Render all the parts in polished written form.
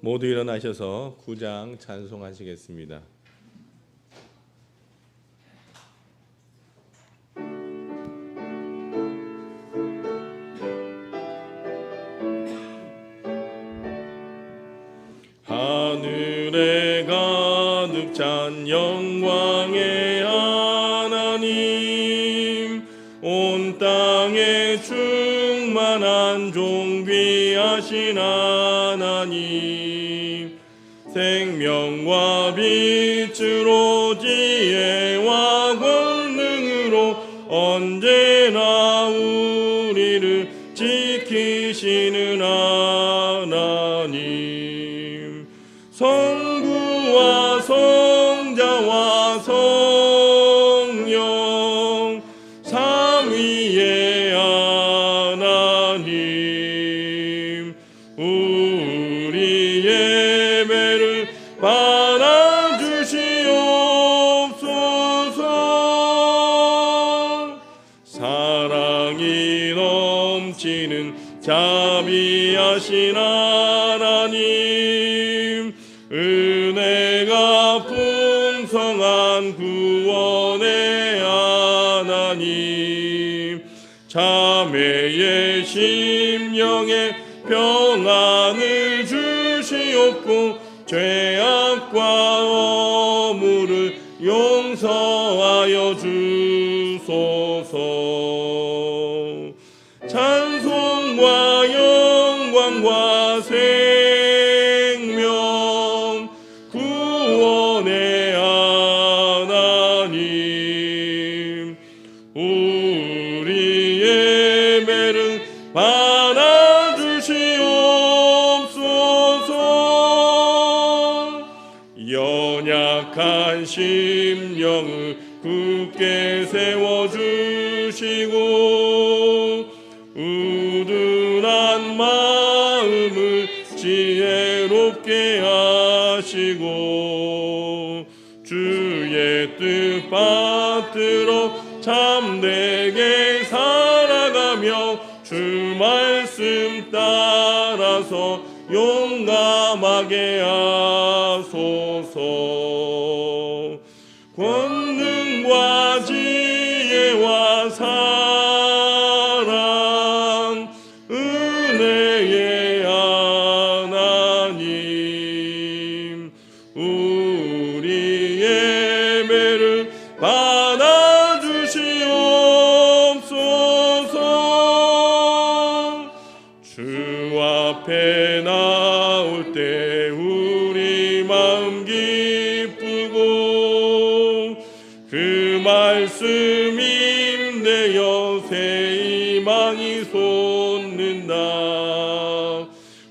모두 일어나셔서 9장 찬송하시겠습니다. 하늘에 가득 찬 영광의 하나님, 온 땅에 충만한 존귀하신 하나님, 생명과 빛으로 지혜와 권능으로 언제나 우리를 지키시는 하나님, 성부와 성자와 성령 삼위의 하나님, 우리 예배를 받아주시옵소서. 사랑이 넘치는 자비하신 하나님, 은혜가 풍성한 구원의 하나님, 자매의 심령에 평안을 주시옵고 죄악과 허물을 용서하여 주소서. 찬송과 영광과 생명 구원의 하나님, 우리 예배를 받아주시옵소서. 연약한 심령을 굳게 세워주시고 우둔한 마음을 지혜롭게 하시고 주의 뜻 받들어 참되게 살아가며 주 말씀 따라서 용감하게 하소서. 권능과 지혜와 사랑 은혜의 하나님, 우리 예배를 받아주시옵소서. 주 앞에 나올 때 우리 마음 기쁘고 그 말씀 임대여 새 희망이 솟는다.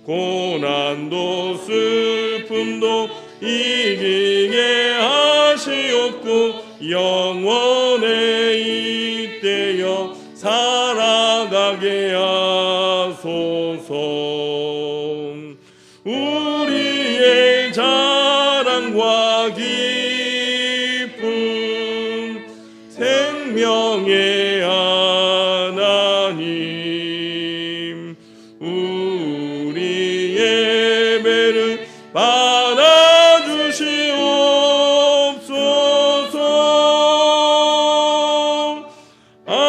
고난도 슬픔도 이기게 하시옵고 영원에 잇대어 살아가게 하소서. 우리의 자랑과 기쁨 생명의 하나님, 우리 예배를 받아주시옵소서. 아멘.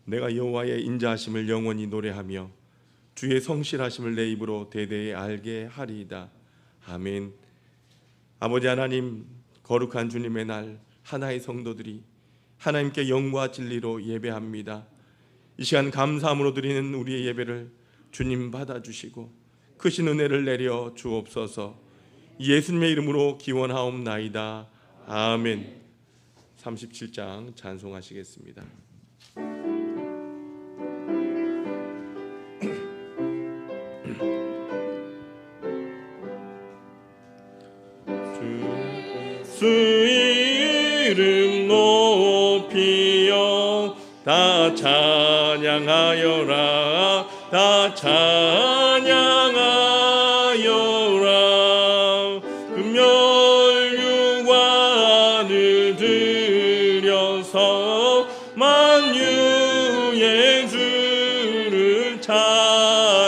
내가 여호와의 인자하심을 영원히 노래하며 주의 성실하심을 내 입으로 대대에 알게 하리이다. 아멘. 아버지 하나님, 거룩한 주님의 날 하나의 성도들이 하나님께 영과 진리로 예배합니다. 이 시간 감사함으로 드리는 우리의 예배를 주님 받아주시고 크신 은혜를 내려 주옵소서. 예수님의 이름으로 기원하옵나이다. 아멘. 37장 찬송하시겠습니다. 주 이름 높이여 다 찬양하여라. 다 찬양하여라. 금멸류관을 들여서 만유의 주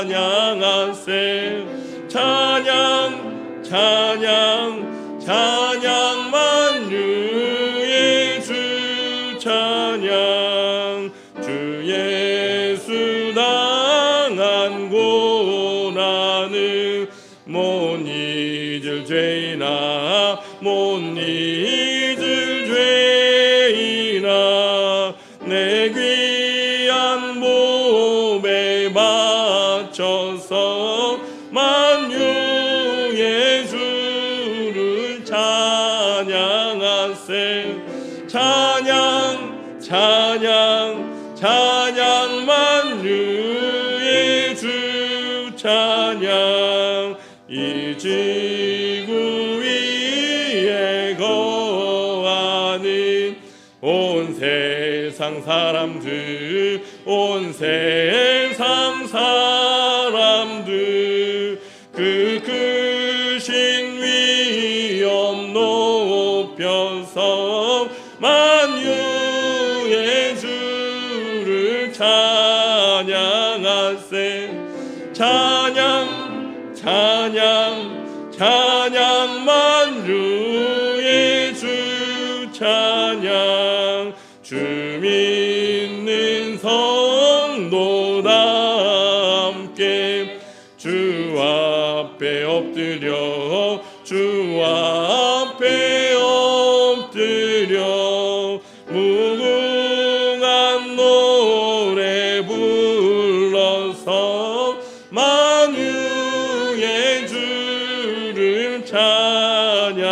찬양하세. 찬양 찬양 찬양 만유의 주 찬양. 주 예수 당한 고난을 못 잊을 죄이나 못 잊을 죄이나 내 귀한 몸에 바쳐서 만유의 주를 찬양하세. 찬양 찬양 찬양 만유의 주 찬양. 이 지구 위에 거하는 온 세상 사람들 온 세상 사람들 그 크신 위엄 높여서 만유의 주를 찬양하세. 찬양 찬양 찬양 만유의 주 찬양. 주 믿는 성도다 함께 주 앞에 엎드려 주 앞에 엎드려 무궁한 노래 불러서 만유의 주를 찬양하세.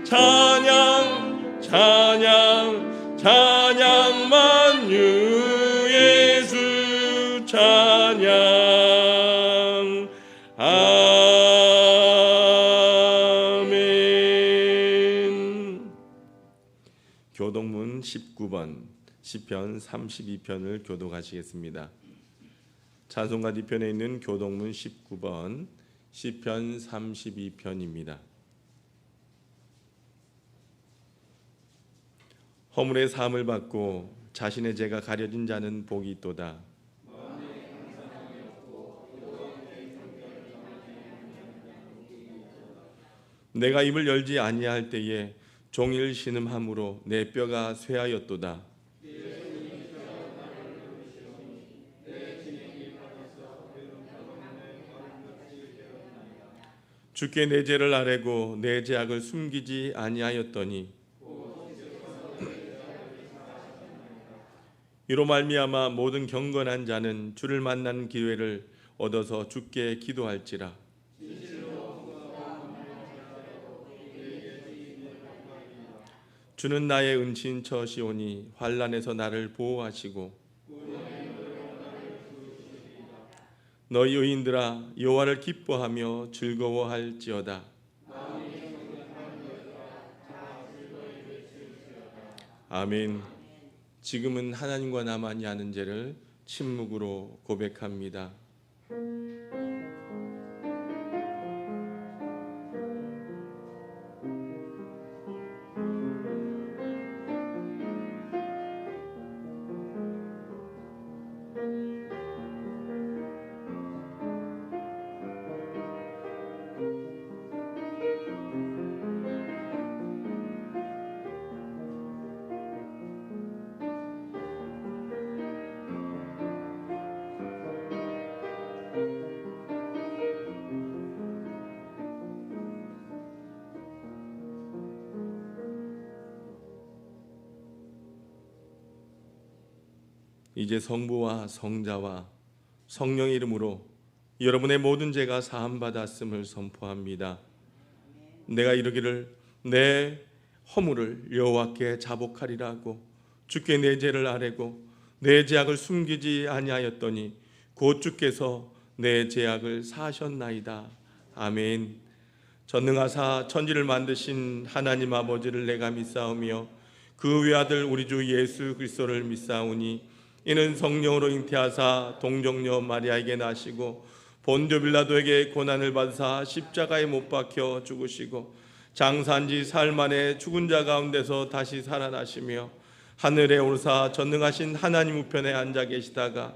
찬양 찬양 찬양 만유의 주 찬양. 아멘. 교독문 19번 시편 32편을 교독하시겠습니다. 찬송가 뒤편에 있는 교독문 19번 시편 32편입니다. 허물의 사함을 받고 자신의 죄가 가려진 자는 복이 있도다. 내가 입을 열지 아니할 때에 종일 신음함으로 내 뼈가 쇠하였도다. 주께 내 죄를 아뢰고 내 죄악을 숨기지 아니하였더니 이로 말미암아 모든 경건한 자는 주를 만난 기회를 얻어서 주께 기도할지라. 주는 나의 은친 처시오니 환난에서 나를 보호하시고 너희 의인들아 여호와를 기뻐하며 즐거워할지어다. 아멘. 지금은 하나님과 나만이 아는 죄를 침묵으로 고백합니다. 이제 성부와 성자와 성령의 이름으로 여러분의 모든 죄가 사함받았음을 선포합니다. 내가 이르기를 내 허물을 여호와께 자복하리라 하고 주께 내 죄를 아뢰고 내 죄악을 숨기지 아니하였더니 곧 주께서 내 죄악을 사하셨나이다. 아멘. 전능하사 천지를 만드신 하나님 아버지를 내가 믿사오며 그 외아들 우리 주 예수 그리스도를 믿사오니 이는 성령으로 잉태하사 동정녀 마리아에게 나시고 본디오 빌라도에게 고난을 받으사 십자가에 못 박혀 죽으시고 장사한 지 사흘 만에 죽은 자 가운데서 다시 살아나시며 하늘에 오르사 전능하신 하나님 우편에 앉아 계시다가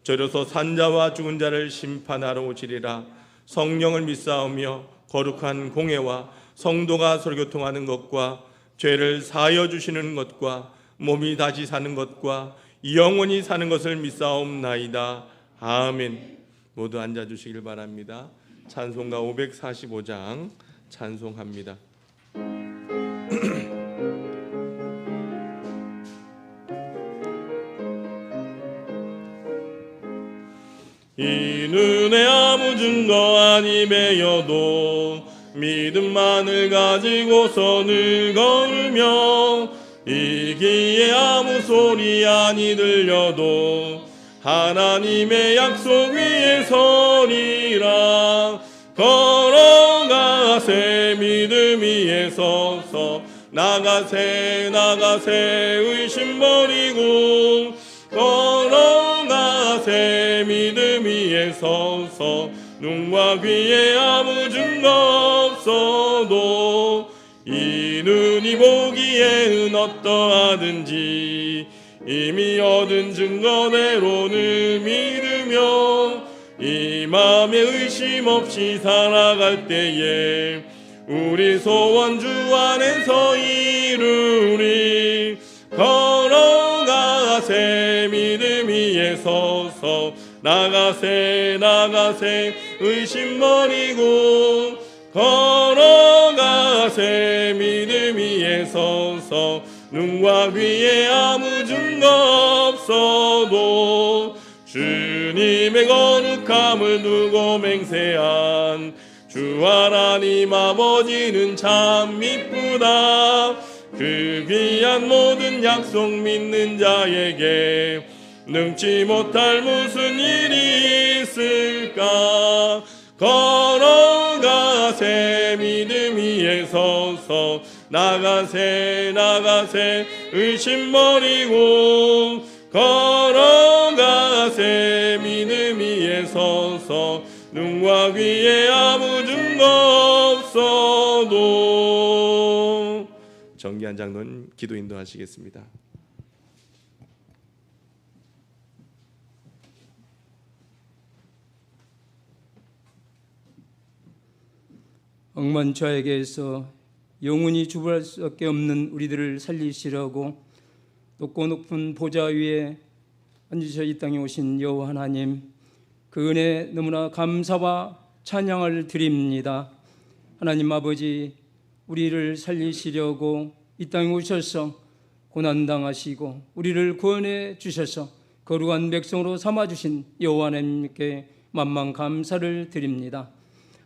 저로서 산자와 죽은 자를 심판하러 오시리라. 성령을 믿사오며 거룩한 공회와 성도가 설교통하는 것과 죄를 사하여 주시는 것과 몸이 다시 사는 것과 영원히 사는 것을 믿사옵나이다. 아멘. 모두 앉아주시길 바랍니다. 찬송가 545장 찬송합니다. 이 눈에 아무 증거 아니매여도 믿음만을 가지고서 늘 걸으며 이 귀에 아무 소리 아니 들려도 하나님의 약속 위에 서리라. 걸어가세 믿음 위에 서서 나가세 나가세 의심 버리고 걸어가세 믿음 위에 서서 눈과 귀에 아무 증거 없어도 이 눈이 보기에는 어떠하든지 이미 얻은 증거대로는 믿으며 이 마음에 의심 없이 살아갈 때에 우리 소원 주 안에서 이루리. 걸어가세 믿음 위에 서서 나가세 나가세 의심 버리고 걸어가세 믿음 위에 서서 눈과 귀에 아무 증거 없어도 주님의 거룩함을 두고 맹세한 주 하나님 아버지는 참 미쁘다. 그 귀한 모든 약속 믿는 자에게 능치 못할 무슨 일이 있을까. 걸어가세 믿음 위에 서서 나가세 나가세 의심 버리고 걸어가세 믿음 위에 서서 눈과 귀에 아무 증거 없어도. 정기한 장로님 기도 인도하시겠습니다. 억만좌에게서 영원히 주부할 수밖에 없는 우리들을 살리시려고 높고 높은 보좌 위에 앉으셔 이 땅에 오신 여호와 하나님, 그 은혜 너무나 감사와 찬양을 드립니다. 하나님 아버지, 우리를 살리시려고 이 땅에 오셔서 고난당하시고 우리를 구원해 주셔서 거룩한 백성으로 삼아주신 여호와 하나님께 만만 감사를 드립니다.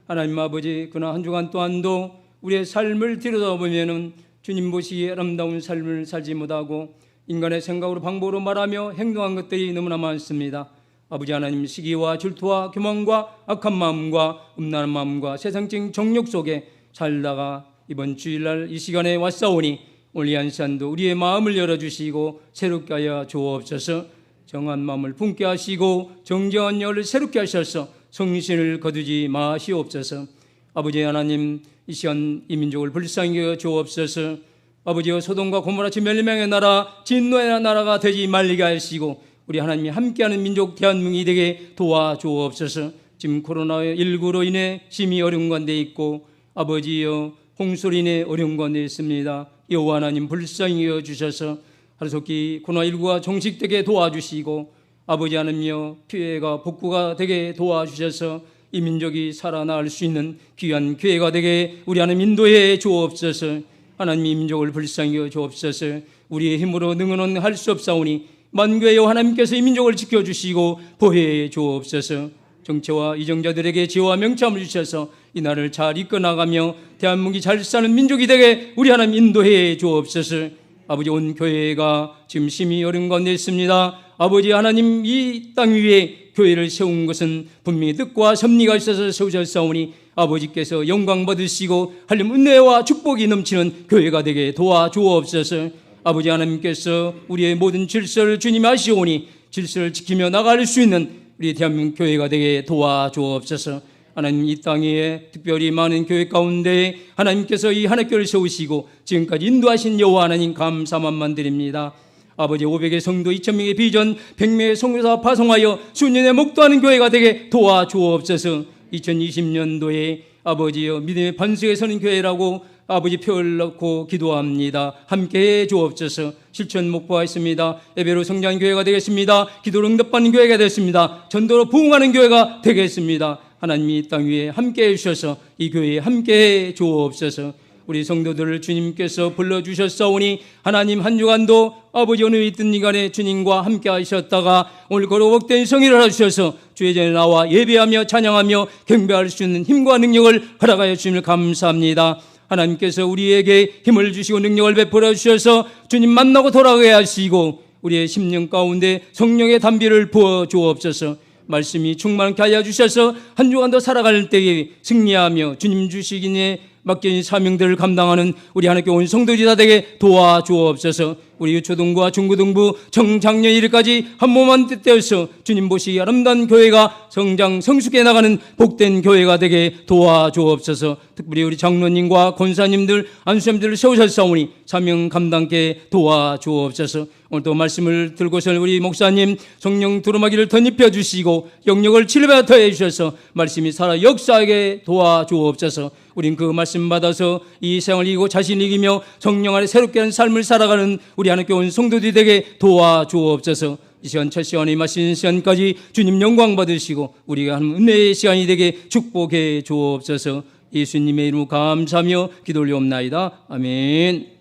하나님 아버지, 그러나 한 주간 또한도 우리의 삶을 들여다보면은 주님 보시기에 아름다운 삶을 살지 못하고 인간의 생각으로 방법으로 말하며 행동한 것들이 너무나 많습니다. 아버지 하나님, 시기와 질투와 교만과 악한 마음과 음란한 마음과 세상적인 정욕 속에 살다가 이번 주일날 이 시간에 왔사오니 오늘 이 한 시간도 우리의 마음을 열어주시고 새롭게 하여 주옵소서. 정한 마음을 품게 하시고 정정한 영을 새롭게 하셔서 성신을 거두지 마시옵소서. 아버지 하나님, 이 시간 이 민족을 불쌍히 여겨 주옵소서. 아버지여, 소돔과 고모라같이 멸망의 나라, 진노의 나라가 되지 말리게 하시고 우리 하나님이 함께하는 민족 대한민국이 되게 도와주옵소서. 지금 코로나19로 인해 심히 어려운 가운데 있고 아버지여, 홍수로 인해 어려운 가운데 있습니다. 여호와 하나님, 불쌍히 여겨 주셔서 하루속히 코로나19가 종식되게 도와주시고 아버지 하나님여, 피해가 복구가 되게 도와주셔서 이 민족이 살아나갈 수 있는 귀한 기회가 되게 우리 하나님 인도해 주옵소서. 하나님, 이 민족을 불쌍히 여겨 주옵소서. 우리의 힘으로 능은 할 수 없사오니 만교의 하나님께서 이 민족을 지켜주시고 보호해 주옵소서. 정치와 이정자들에게 지혜와 명참을 주셔서 이 나라를 잘 이끌어나가며 대한민국이 잘 사는 민족이 되게 우리 하나님 인도해 주옵소서. 아버지, 온 교회가 지금 심히 어려운 가운데 있습니다. 아버지 하나님, 이 땅 위에 교회를 세운 것은 분명히 뜻과 섭리가 있어서 세우셨사오니 아버지께서 영광 받으시고 하나님 은혜와 축복이 넘치는 교회가 되게 도와주옵소서. 아버지 하나님께서 우리의 모든 질서를 주님이 아시오니 질서를 지키며 나갈 수 있는 우리 대한민국 교회가 되게 도와주옵소서. 하나님, 이 땅에 특별히 많은 교회 가운데 하나님께서 이 한 학교를 세우시고 지금까지 인도하신 여호와 하나님 감사만만 드립니다. 아버지 500의 성도 2000명의 비전 100명의 선교사 파송하여 수년에 목도하는 교회가 되게 도와주옵소서. 2020년도에 아버지여 믿음의 반석에 서는 교회라고 아버지 표를 넣고 기도합니다. 함께해 주옵소서. 실천 목표하였습니다. 예배로 성장한 교회가 되겠습니다. 기도로 응답받는 교회가 되겠습니다. 전도로 부흥하는 교회가 되겠습니다. 하나님이 이 땅 위에 함께해 주셔서 이 교회에 함께해 주옵소서. 우리 성도들을 주님께서 불러주셨사오니 하나님 한 주간도 아버지 어느 있든 이간에 주님과 함께 하셨다가 오늘 거룩 복된 성의를 하셔서 주의 전에 나와 예배하며 찬양하며 경배할 수 있는 힘과 능력을 허락하여 주심을 감사합니다. 하나님께서 우리에게 힘을 주시고 능력을 베풀어 주셔서 주님 만나고 돌아가게 하시고 우리의 심령 가운데 성령의 단비를 부어 주옵소서. 말씀이 충만케 하여 주셔서 한 주간도 살아갈 때에 승리하며 주님 주시기에 맡겨진 사명들을 감당하는 우리 하나님께 온 성도들이 다 되게 도와주옵소서. 우리 초등부와 중고등부 청장년 일까지 한 몸만 뜻되어서 주님 보시기 아름다운 교회가 성장 성숙해 나가는 복된 교회가 되게 도와주옵소서. 특별히 우리 장로님과 권사님들 안수님들을 세우셨사오니 사명 감당케 도와주옵소서. 오늘도 말씀을 들고서 우리 목사님 성령 두루마기를 덧입혀 주시고 영역을 칠배하 더해 주셔서 말씀이 살아 역사하게 도와주옵소서. 우린 그 말씀 받아서 이 생을 이기고 자신을 이기며 성령 안에 새롭게 하는 삶을 살아가는 우리 하나님께 온 성도들이 되게 도와주옵소서. 이 시간 첫 시간에 마신 시간까지 주님 영광 받으시고 우리가 하는 은혜의 시간이 되게 축복해 주옵소서. 예수님의 이름으로 감사하며 기도 올리옵나이다. 아멘.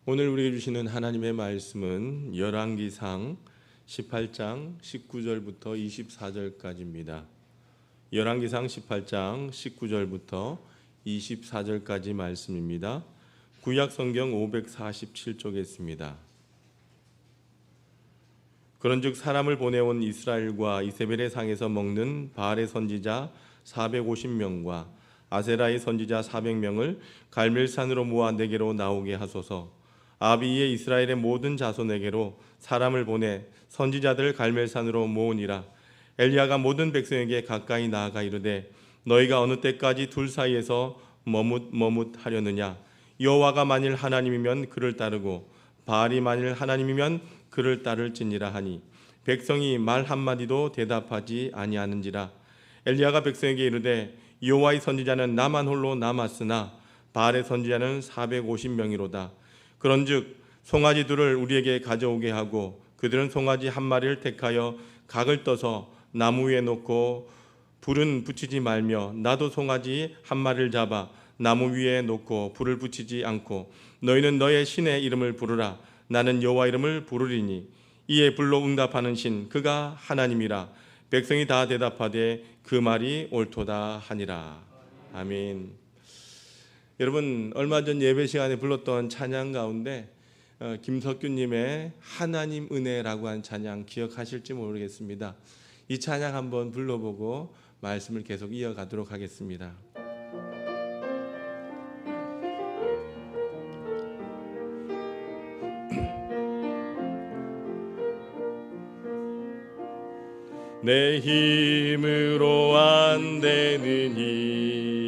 오늘 우리에게 주시는 하나님의 말씀은 열왕기상 18장 19절부터 24절까지입니다. 열왕기상 18장 19절부터 24절까지 말씀입니다. 구약 성경 547쪽에 있습니다. 그런즉 사람을 보내온 이스라엘과 이세벨의 상에서 먹는 바알의 선지자 450명과 아세라의 선지자 400명을 갈멜산으로 모아 내게로 나오게 하소서. 아비의 이스라엘의 모든 자손에게로 사람을 보내 선지자들을 갈멜산으로 모으니라. 엘리야가 모든 백성에게 가까이 나아가 이르되 너희가 어느 때까지 둘 사이에서 머뭇하려느냐. 여호와가 만일 하나님이면 그를 따르고 바알이 만일 하나님이면 그를 따를지니라 하니 백성이 말 한마디도 대답하지 아니하는지라. 엘리야가 백성에게 이르되 여호와의 선지자는 나만 홀로 남았으나 바알의 선지자는 450명이로다. 그런즉 송아지 둘을 우리에게 가져오게 하고 그들은 송아지 한 마리를 택하여 각을 떠서 나무 위에 놓고 불은 붙이지 말며 나도 송아지 한 마리를 잡아 나무 위에 놓고 불을 붙이지 않고 너희는 너의 신의 이름을 부르라. 나는 여호와 이름을 부르리니 이에 불로 응답하는 신 그가 하나님이라. 백성이 다 대답하되 그 말이 옳도다 하니라. 아멘. 여러분 얼마 전 예배 시간에 불렀던 찬양 가운데 김석규님의 하나님 은혜라고 한 찬양 기억하실지 모르겠습니다. 이 찬양 한번 불러보고 말씀을 계속 이어가도록 하겠습니다. 내 힘으로 안 되느니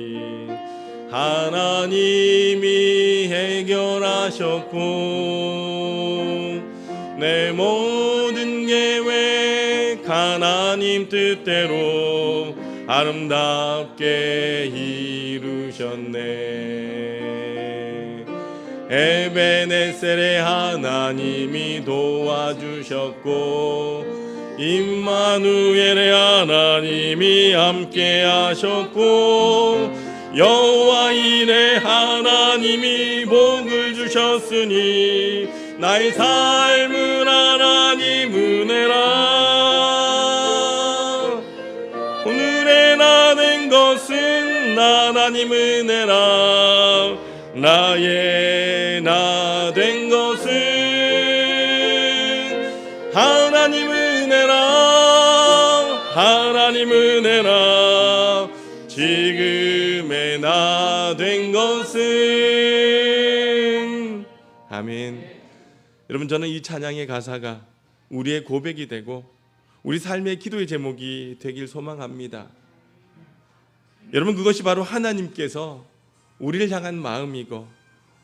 하나님이 해결하셨고 내 모든 계획 하나님 뜻대로 아름답게 이루셨네. 에베네셀의 하나님이 도와주셨고 임마누엘의 하나님이 함께 하셨고 여호와 이레 하나님이 복을 주셨으니 나의 삶은 하나님 은혜라. 오늘의 나 된 것은 하나님 은혜라. 나의 나 된 것은 하나님 은혜라 지금의 나 된 것은. 아멘. 여러분, 저는 이 찬양의 가사가 우리의 고백이 되고 우리 삶의 기도의 제목이 되길 소망합니다. 여러분, 그것이 바로 하나님께서 우리를 향한 마음이고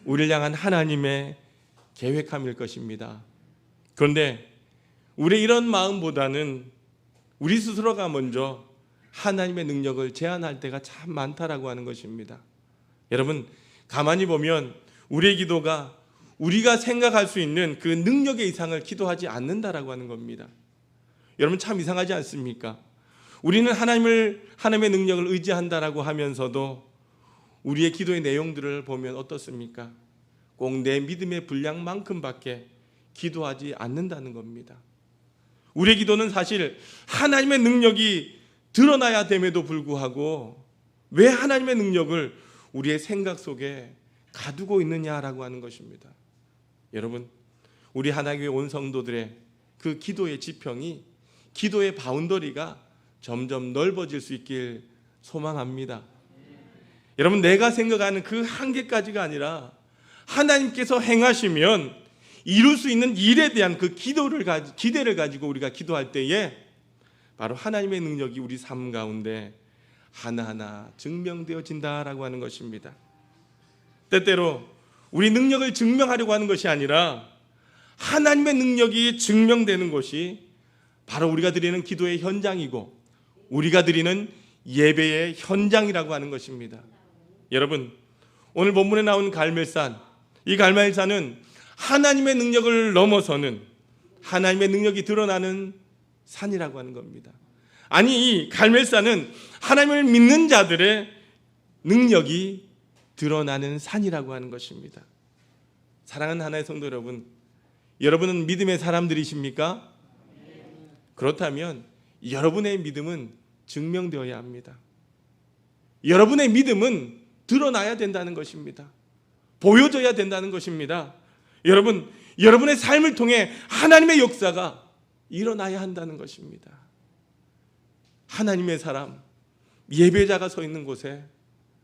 우리를 향한 하나님의 계획함일 것입니다. 그런데 우리의 이런 마음보다는 우리 스스로가 먼저 하나님의 능력을 제한할 때가 참 많다라고 하는 것입니다. 여러분, 가만히 보면 우리의 기도가 우리가 생각할 수 있는 그 능력의 이상을 기도하지 않는다라고 하는 겁니다. 여러분, 참 이상하지 않습니까? 우리는 하나님의 능력을 의지한다라고 하면서도 우리의 기도의 내용들을 보면 어떻습니까? 꼭 내 믿음의 분량만큼밖에 기도하지 않는다는 겁니다. 우리의 기도는 사실 하나님의 능력이 드러나야 됨에도 불구하고 왜 하나님의 능력을 우리의 생각 속에 가두고 있느냐라고 하는 것입니다. 여러분, 우리 하나교회 온 성도들의 그 기도의 지평이, 기도의 바운더리가 점점 넓어질 수 있길 소망합니다. 여러분, 내가 생각하는 그 한계까지가 아니라 하나님께서 행하시면 이룰 수 있는 일에 대한 그 기대를 가지고 우리가 기도할 때에 바로 하나님의 능력이 우리 삶 가운데 하나하나 증명되어진다라고 하는 것입니다. 때때로 우리 능력을 증명하려고 하는 것이 아니라 하나님의 능력이 증명되는 것이 바로 우리가 드리는 기도의 현장이고 우리가 드리는 예배의 현장이라고 하는 것입니다. 여러분, 오늘 본문에 나온 갈멜산, 이 갈멜산은 하나님의 능력을 넘어서는 하나님의 능력이 드러나는 산이라고 하는 겁니다. 아니, 이 갈멜산은 하나님을 믿는 자들의 능력이 드러나는 산이라고 하는 것입니다. 사랑하는 하나의 성도 여러분, 여러분은 믿음의 사람들이십니까? 그렇다면 여러분의 믿음은 증명되어야 합니다. 여러분의 믿음은 드러나야 된다는 것입니다. 보여져야 된다는 것입니다. 여러분, 여러분의 삶을 통해 하나님의 역사가 일어나야 한다는 것입니다. 하나님의 사람, 예배자가 서 있는 곳에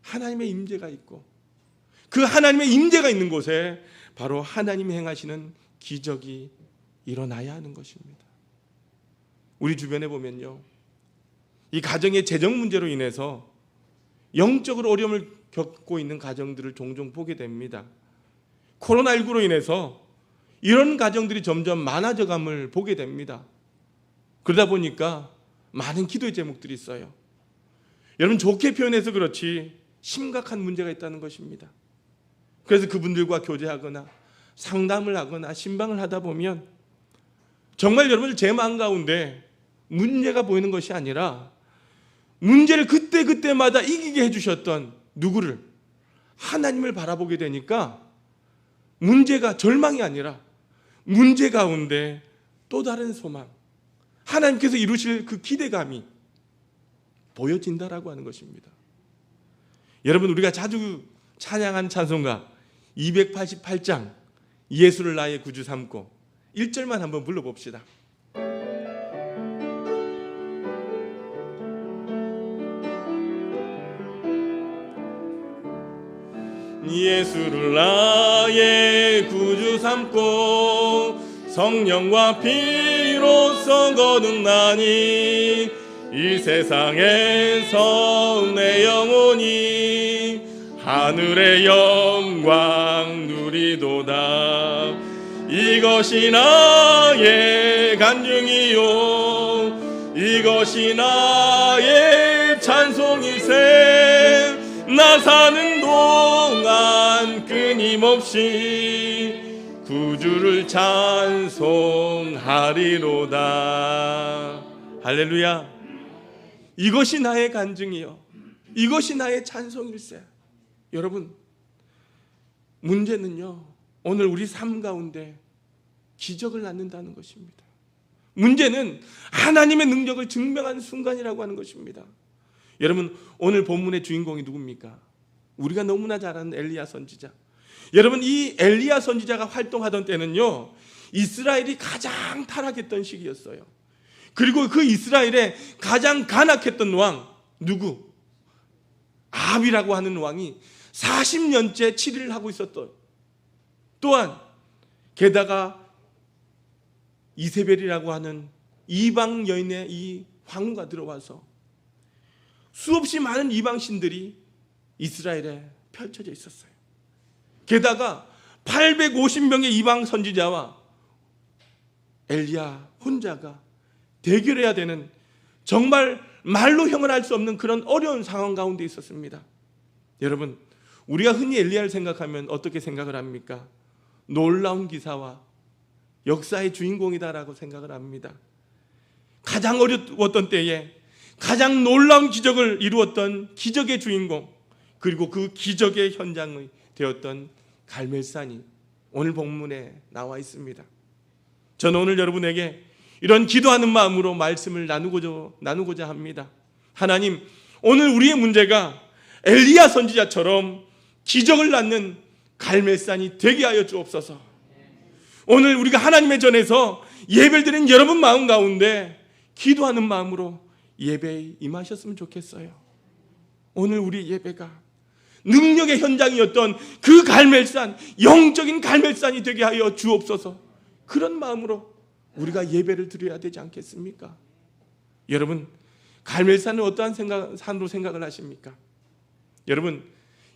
하나님의 임재가 있고 그 하나님의 임재가 있는 곳에 바로 하나님이 행하시는 기적이 일어나야 하는 것입니다. 우리 주변에 보면요, 이 가정의 재정 문제로 인해서 영적으로 어려움을 겪고 있는 가정들을 종종 보게 됩니다. 코로나19로 인해서 이런 가정들이 점점 많아져감을 보게 됩니다. 그러다 보니까 많은 기도의 제목들이 있어요. 여러분, 좋게 표현해서 그렇지 심각한 문제가 있다는 것입니다. 그래서 그분들과 교제하거나 상담을 하거나 신방을 하다 보면 정말 여러분들 제 마음 가운데 문제가 보이는 것이 아니라 문제를 그때마다 이기게 해주셨던 누구를, 하나님을 바라보게 되니까 문제가 절망이 아니라 문제 가운데 또 다른 소망, 하나님께서 이루실 그 기대감이 보여진다라고 하는 것입니다. 여러분, 우리가 자주 찬양한 찬송가 288장 예수를 나의 구주 삼고 1절만 한번 불러봅시다. 예수를 나의 구주 삼고 성령과 피로써 거듭나니 이 세상에서 내 영혼이 하늘의 영광 누리도다. 이것이 나의 간증이요 이것이 나의 찬송일세. 나 사는 동안 끊임없이 구주를 찬송하리로다. 할렐루야. 이것이 나의 간증이요 이것이 나의 찬송일세. 여러분, 문제는요, 오늘 우리 삶 가운데 기적을 낳는다는 것입니다. 문제는 하나님의 능력을 증명하는 순간이라고 하는 것입니다. 여러분, 오늘 본문의 주인공이 누굽니까? 우리가 너무나 잘 아는 엘리야 선지자. 여러분, 이 엘리야 선지자가 활동하던 때는요, 이스라엘이 가장 타락했던 시기였어요. 그리고 그 이스라엘의 가장 간악했던 왕 누구? 아합이라고 하는 왕이 40년째 치리를 하고 있었던, 또한 게다가 이세벨이라고 하는 이방 여인의 이 황후가 들어와서 수없이 많은 이방 신들이 이스라엘에 펼쳐져 있었어요. 게다가 850명의 이방 선지자와 엘리야 혼자가 대결해야 되는, 정말 말로 형언할 수 없는 그런 어려운 상황 가운데 있었습니다. 여러분, 우리가 흔히 엘리야를 생각하면 어떻게 생각을 합니까? 놀라운 기사와 역사의 주인공이다라고 생각을 합니다. 가장 어려웠던 때에 가장 놀라운 기적을 이루었던 기적의 주인공, 그리고 그 기적의 현장이 되었던 갈멜산이 오늘 본문에 나와 있습니다. 저는 오늘 여러분에게 이런 기도하는 마음으로 말씀을 나누고자 합니다. 하나님, 오늘 우리의 문제가 엘리야 선지자처럼 기적을 낳는 갈멜산이 되게 하여 주옵소서. 오늘 우리가 하나님의 전에서 예배를 드리는 여러분 마음 가운데 기도하는 마음으로 예배에 임하셨으면 좋겠어요. 오늘 우리 예배가 능력의 현장이었던 그 갈멜산, 영적인 갈멜산이 되게 하여 주옵소서. 그런 마음으로 우리가 예배를 드려야 되지 않겠습니까? 여러분, 갈멜산은 어떠한 산으로 생각을 하십니까? 여러분,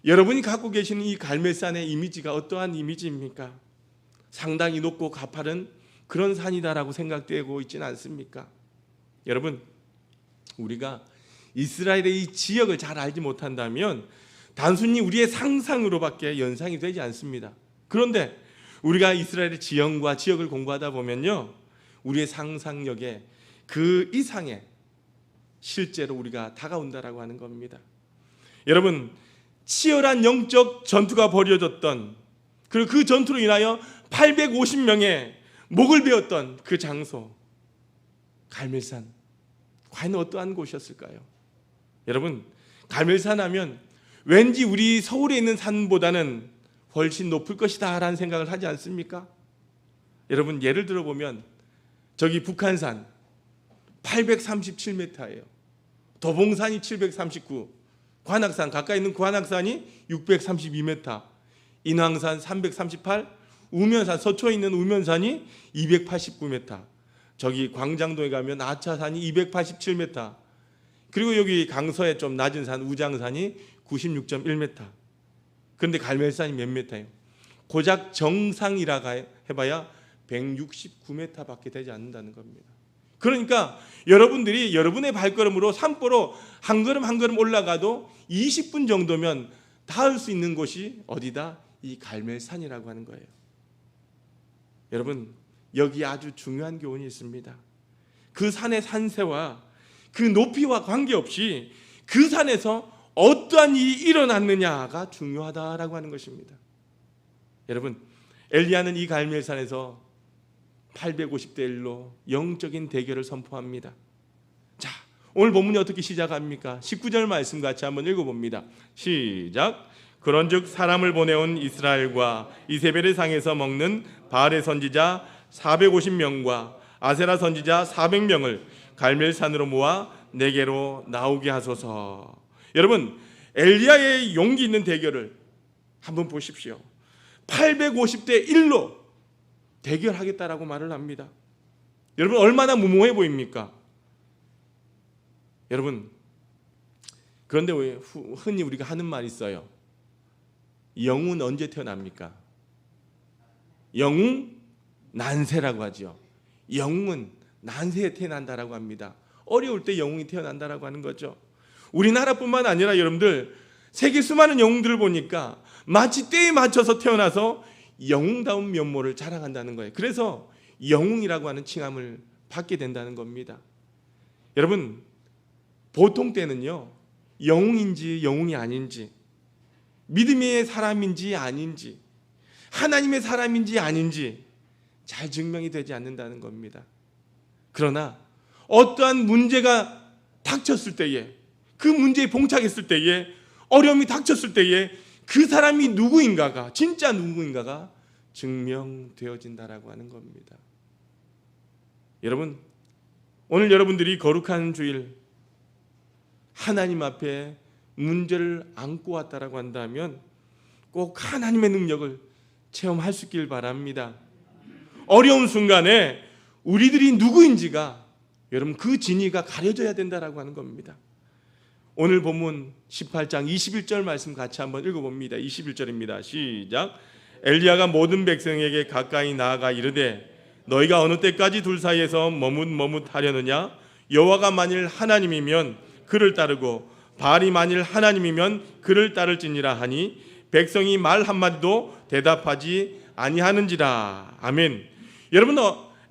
여러분이 갖고 계시는 이 갈멜산의 이미지가 어떠한 이미지입니까? 상당히 높고 가파른 그런 산이다라고 생각되고 있지는 않습니까? 여러분, 우리가 이스라엘의 이 지역을 잘 알지 못한다면 단순히 우리의 상상으로밖에 연상이 되지 않습니다. 그런데 우리가 이스라엘의 지형과 지역을 공부하다 보면요, 우리의 상상력에 그 이상의 실제로 우리가 다가온다라고 하는 겁니다. 여러분, 치열한 영적 전투가 벌어졌던, 그리고 그 전투로 인하여 850명의 목을 베었던 그 장소, 갈멜산, 과연 어떠한 곳이었을까요? 여러분, 갈멜산 하면 왠지 우리 서울에 있는 산보다는 훨씬 높을 것이다 라는 생각을 하지 않습니까? 여러분, 예를 들어보면 저기 북한산 837m예요. 도봉산이 739, 관악산, 가까이 있는 관악산이 632m, 인왕산 338, 우면산, 서초에 있는 우면산이 289m, 저기 광장도에 가면 아차산이 287m, 그리고 여기 강서에 좀 낮은 산 우장산이 96.1m. 그런데 갈멜산이 몇 m예요? 고작 정상이라 해봐야 169m밖에 되지 않는다는 겁니다. 그러니까 여러분들이 여러분의 발걸음으로 산보로 한 걸음 한 걸음 올라가도 20분 정도면 닿을 수 있는 곳이 어디다? 이 갈멜산이라고 하는 거예요. 여러분, 여기 아주 중요한 교훈이 있습니다. 그 산의 산세와 그 높이와 관계없이 그 산에서 어떠한 일이 일어났느냐가 중요하다라고 하는 것입니다. 여러분, 엘리야는 이 갈멜산에서 850대 1로 영적인 대결을 선포합니다. 자, 오늘 본문이 어떻게 시작합니까? 19절 말씀 같이 한번 읽어봅니다. 시작. 그런즉 사람을 보내온 이스라엘과 이세벨의 상에서 먹는 바알의 선지자 450명과 아세라 선지자 400명을 갈멜산으로 모아 내게로 나오게 하소서. 여러분, 엘리야의 용기 있는 대결을 한번 보십시오. 850대 1로 대결하겠다라고 말을 합니다. 여러분, 얼마나 무모해 보입니까? 여러분, 그런데 왜 흔히 우리가 하는 말이 있어요. 영웅은 언제 태어납니까? 영웅 난세라고 하죠. 영웅은 난세에 태어난다라고 합니다. 어려울 때 영웅이 태어난다라고 하는 거죠. 우리나라뿐만 아니라 여러분들 세계 수많은 영웅들을 보니까 마치 때에 맞춰서 태어나서 영웅다운 면모를 자랑한다는 거예요. 그래서 영웅이라고 하는 칭함을 받게 된다는 겁니다. 여러분, 보통 때는요, 영웅인지 영웅이 아닌지, 믿음의 사람인지 아닌지, 하나님의 사람인지 아닌지 잘 증명이 되지 않는다는 겁니다. 그러나 어떠한 문제가 닥쳤을 때에, 그 문제에 봉착했을 때에, 어려움이 닥쳤을 때에 그 사람이 누구인가가, 진짜 누구인가가 증명되어진다라고 하는 겁니다. 여러분, 오늘 여러분들이 거룩한 주일 하나님 앞에 문제를 안고 왔다라고 한다면 꼭 하나님의 능력을 체험할 수 있길 바랍니다. 어려운 순간에 우리들이 누구인지가 여러분 그 진위가 가려져야 된다라고 하는 겁니다. 오늘 본문 18장 21절 말씀 같이 한번 읽어봅니다. 21절입니다. 시작. 엘리야가 모든 백성에게 가까이 나아가 이르되 너희가 어느 때까지 둘 사이에서 머뭇머뭇하려느냐? 여호와가 만일 하나님이면 그를 따르고 바알이 만일 하나님이면 그를 따를지니라 하니 백성이 말 한마디도 대답하지 아니하는지라. 아멘. 여러분,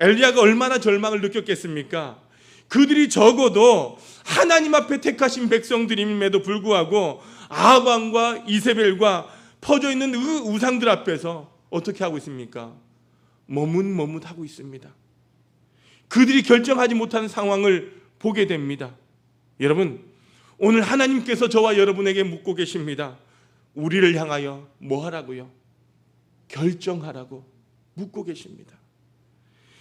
엘리야가 얼마나 절망을 느꼈겠습니까? 그들이 적어도 하나님 앞에 택하신 백성들임에도 불구하고 아합왕과 이세벨과 퍼져 있는 그 우상들 앞에서 어떻게 하고 있습니까? 머뭇머뭇하고 있습니다. 그들이 결정하지 못하는 상황을 보게 됩니다. 여러분, 오늘 하나님께서 저와 여러분에게 묻고 계십니다. 우리를 향하여 뭐 하라고요? 결정하라고 묻고 계십니다.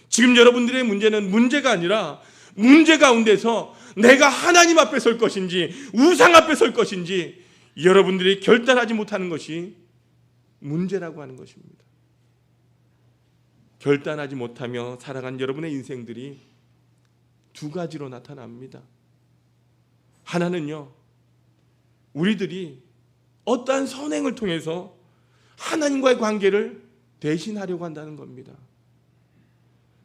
지금 여러분들의 문제는 문제가 아니라 문제 가운데서 내가 하나님 앞에 설 것인지 우상 앞에 설 것인지 여러분들이 결단하지 못하는 것이 문제라고 하는 것입니다. 결단하지 못하며 살아간 여러분의 인생들이 두 가지로 나타납니다. 하나는요, 우리들이 어떠한 선행을 통해서 하나님과의 관계를 대신하려고 한다는 겁니다.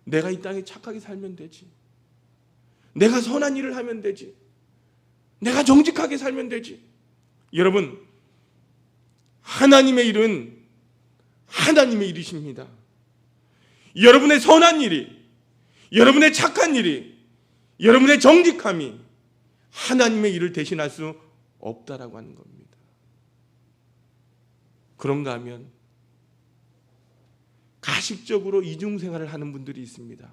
내가 이 땅에 착하게 살면 되지. 내가 선한 일을 하면 되지. 내가 정직하게 살면 되지. 여러분, 하나님의 일은 하나님의 일이십니다. 여러분의 선한 일이, 여러분의 착한 일이, 여러분의 정직함이 하나님의 일을 대신할 수 없다라고 하는 겁니다. 그런가 하면 가식적으로 이중생활을 하는 분들이 있습니다.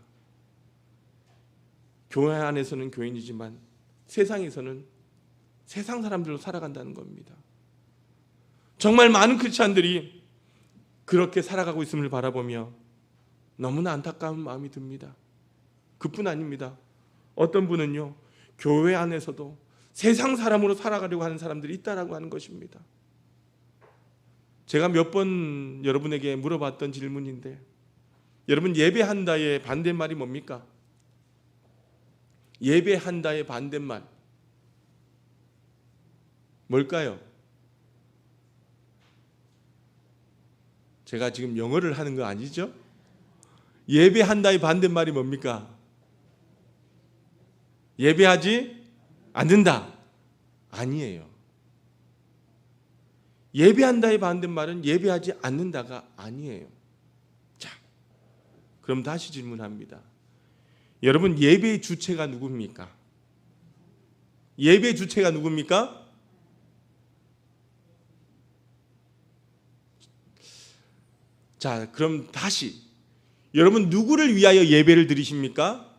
교회 안에서는 교인이지만 세상에서는 세상 사람들로 살아간다는 겁니다. 정말 많은 크리스찬들이 그렇게 살아가고 있음을 바라보며 너무나 안타까운 마음이 듭니다. 그뿐 아닙니다. 어떤 분은요, 교회 안에서도 세상 사람으로 살아가려고 하는 사람들이 있다라고 하는 것입니다. 제가 몇 번 여러분에게 물어봤던 질문인데, 여러분 예배한다의 반대말이 뭡니까? 예배한다의 반대말 뭘까요? 제가 지금 영어를 하는 거 아니죠? 예배한다의 반대말이 뭡니까? 예배하지 않는다. 아니에요. 예배한다의 반대말은 예배하지 않는다가 아니에요. 자, 그럼 다시 질문합니다. 여러분, 예배의 주체가 누굽니까? 예배의 주체가 누굽니까? 자, 그럼 다시 여러분, 누구를 위하여 예배를 드리십니까?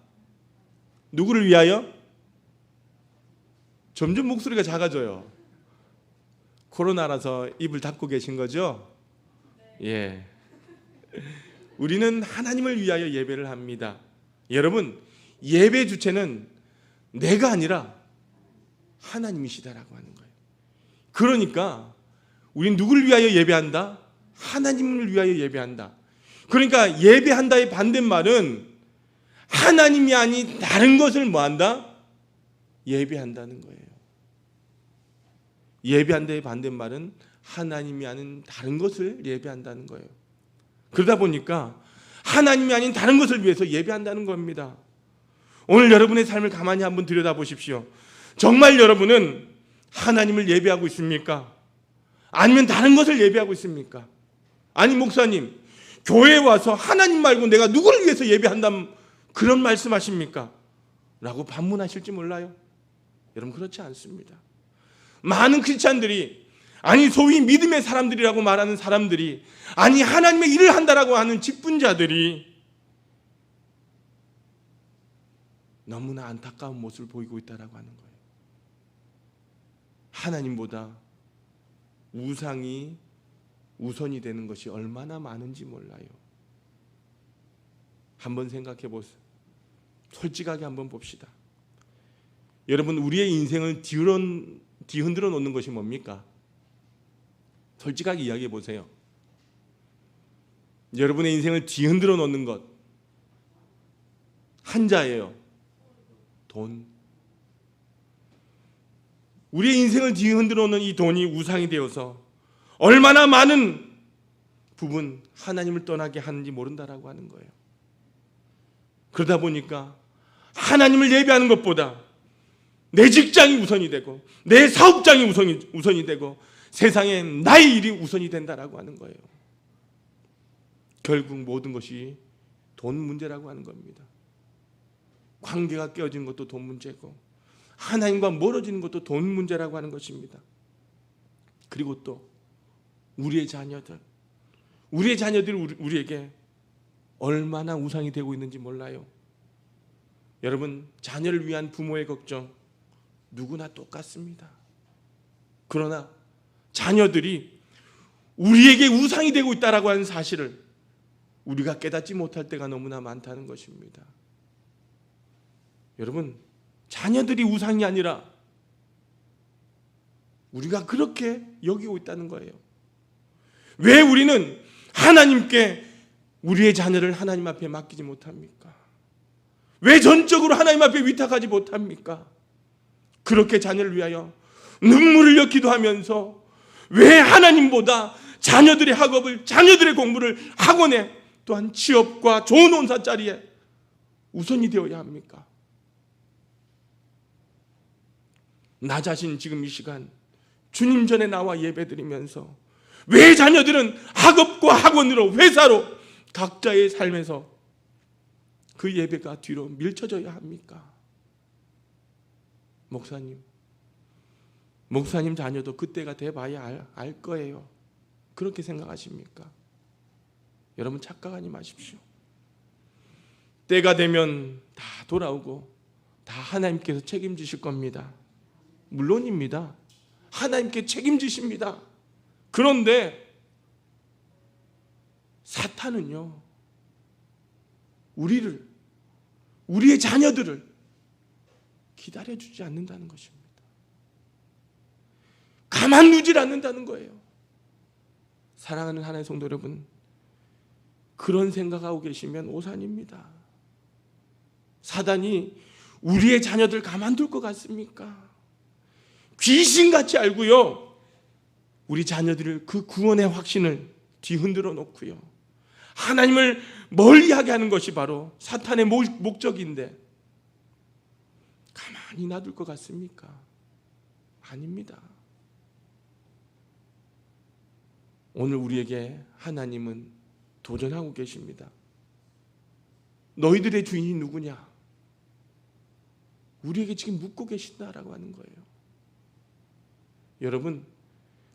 누구를 위하여? 점점 목소리가 작아져요. 코로나라서 입을 닫고 계신 거죠? 예. 우리는 하나님을 위하여 예배를 합니다. 여러분, 예배 주체는 내가 아니라 하나님이시다라고 하는 거예요. 그러니까 우린 누구를 위하여 예배한다? 하나님을 위하여 예배한다. 그러니까 예배한다의 반대말은 하나님이 아닌 다른 것을 뭐한다? 예배한다는 거예요. 예배한다의 반대말은 하나님이 아닌 다른 것을 예배한다는 거예요. 그러다 보니까 하나님이 아닌 다른 것을 위해서 예배한다는 겁니다. 오늘 여러분의 삶을 가만히 한번 들여다보십시오. 정말 여러분은 하나님을 예배하고 있습니까? 아니면 다른 것을 예배하고 있습니까? 아니, 목사님, 교회에 와서 하나님 말고 내가 누구를 위해서 예배한다면 그런 말씀하십니까? 라고 반문하실지 몰라요. 여러분, 그렇지 않습니다. 많은 크리스찬들이, 아니 소위 믿음의 사람들이라고 말하는 사람들이, 아니 하나님의 일을 한다라고 하는 직분자들이 너무나 안타까운 모습을 보이고 있다라고 하는 거예요. 하나님보다 우상이 우선이 되는 것이 얼마나 많은지 몰라요. 한번 생각해 보세요. 솔직하게 한번 봅시다. 여러분, 우리의 인생을 뒤흔들어 놓는 것이 뭡니까? 솔직하게 이야기해 보세요. 여러분의 인생을 뒤흔들어 놓는 것 한자예요. 돈. 우리의 인생을 뒤흔들어 놓는 이 돈이 우상이 되어서 얼마나 많은 부분 하나님을 떠나게 하는지 모른다라고 하는 거예요. 그러다 보니까 하나님을 예배하는 것보다 내 직장이 우선이 되고 내 사업장이 우선이 되고 세상에 나의 일이 우선이 된다라고 하는 거예요. 결국 모든 것이 돈 문제라고 하는 겁니다. 관계가 깨어진 것도 돈 문제고 하나님과 멀어지는 것도 돈 문제라고 하는 것입니다. 그리고 또 우리의 자녀들이 우리에게 얼마나 우상이 되고 있는지 몰라요. 여러분, 자녀를 위한 부모의 걱정 누구나 똑같습니다. 그러나 자녀들이 우리에게 우상이 되고 있다라고 하는 사실을 우리가 깨닫지 못할 때가 너무나 많다는 것입니다. 여러분, 자녀들이 우상이 아니라 우리가 그렇게 여기고 있다는 거예요. 왜 우리는 하나님께 우리의 자녀를 하나님 앞에 맡기지 못합니까? 왜 전적으로 하나님 앞에 위탁하지 못합니까? 그렇게 자녀를 위하여 눈물을 흘려 기도하면서 왜 하나님보다 자녀들의 학업을, 자녀들의 공부를, 학원에 또한 취업과 좋은 온사 자리에 우선이 되어야 합니까? 나 자신 지금 이 시간 주님 전에 나와 예배드리면서 왜 자녀들은 학업과 학원으로, 회사로 각자의 삶에서 그 예배가 뒤로 밀쳐져야 합니까? 목사님 자녀도 그때가 돼봐야 알 거예요. 그렇게 생각하십니까? 여러분, 착각하지 마십시오. 때가 되면 다 돌아오고 다 하나님께서 책임지실 겁니다. 물론입니다. 하나님께 책임지십니다. 그런데 사탄은요, 우리의 자녀들을 기다려주지 않는다는 것입니다. 가만두질 않는다는 거예요. 사랑하는 하나님의 성도 여러분, 그런 생각하고 계시면 오산입니다. 사단이 우리의 자녀들 가만둘 것 같습니까? 귀신같이 알고요, 우리 자녀들을 그 구원의 확신을 뒤흔들어 놓고요, 하나님을 멀리하게 하는 것이 바로 사탄의 목적인데 가만히 놔둘 것 같습니까? 아닙니다. 오늘 우리에게 하나님은 도전하고 계십니다. 너희들의 주인이 누구냐? 우리에게 지금 묻고 계신다라고 하는 거예요. 여러분,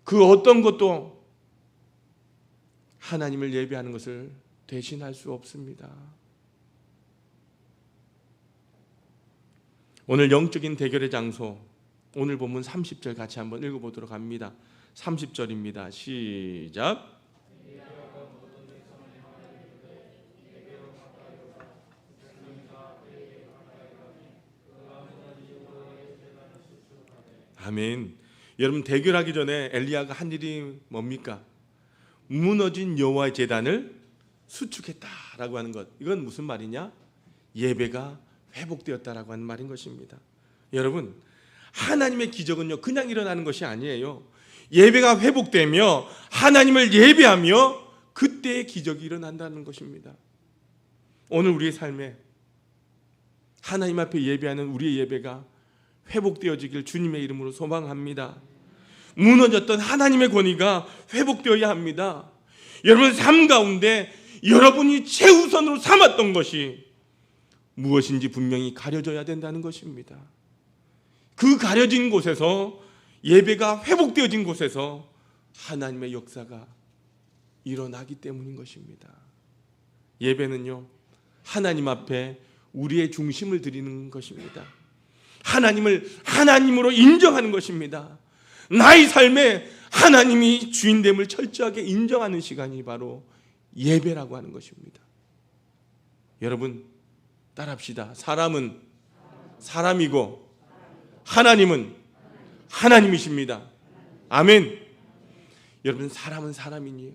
그 어떤 것도 하나님을 예배하는 것을 대신할 수 없습니다. 오늘 영적인 대결의 장소, 오늘 본문 30절 같이 한번 읽어보도록 합니다. 30절입니다. 시작. 아멘. 여러분, 대결하기 전에 엘리야가 한 일이 뭡니까? 무너진 여호와의 제단을 수축했다라고 하는 것. 이건 무슨 말이냐? 예배가 회복되었다라고 하는 말인 것입니다. 여러분, 하나님의 기적은요, 그냥 일어나는 것이 아니에요. 예배가 회복되며 하나님을 예배하며 그때의 기적이 일어난다는 것입니다. 오늘 우리의 삶에 하나님 앞에 예배하는 우리의 예배가 회복되어지길 주님의 이름으로 소망합니다. 무너졌던 하나님의 권위가 회복되어야 합니다. 여러분, 삶 가운데 여러분이 최우선으로 삼았던 것이 무엇인지 분명히 가려져야 된다는 것입니다. 그 가려진 곳에서, 예배가 회복되어진 곳에서 하나님의 역사가 일어나기 때문인 것입니다. 예배는요, 하나님 앞에 우리의 중심을 드리는 것입니다. 하나님을 하나님으로 인정하는 것입니다. 나의 삶에 하나님이 주인됨을 철저하게 인정하는 시간이 바로 예배라고 하는 것입니다. 여러분, 따라합시다. 사람은 사람이고 하나님은 하나님이십니다. 아멘. 여러분, 사람은 사람이니요.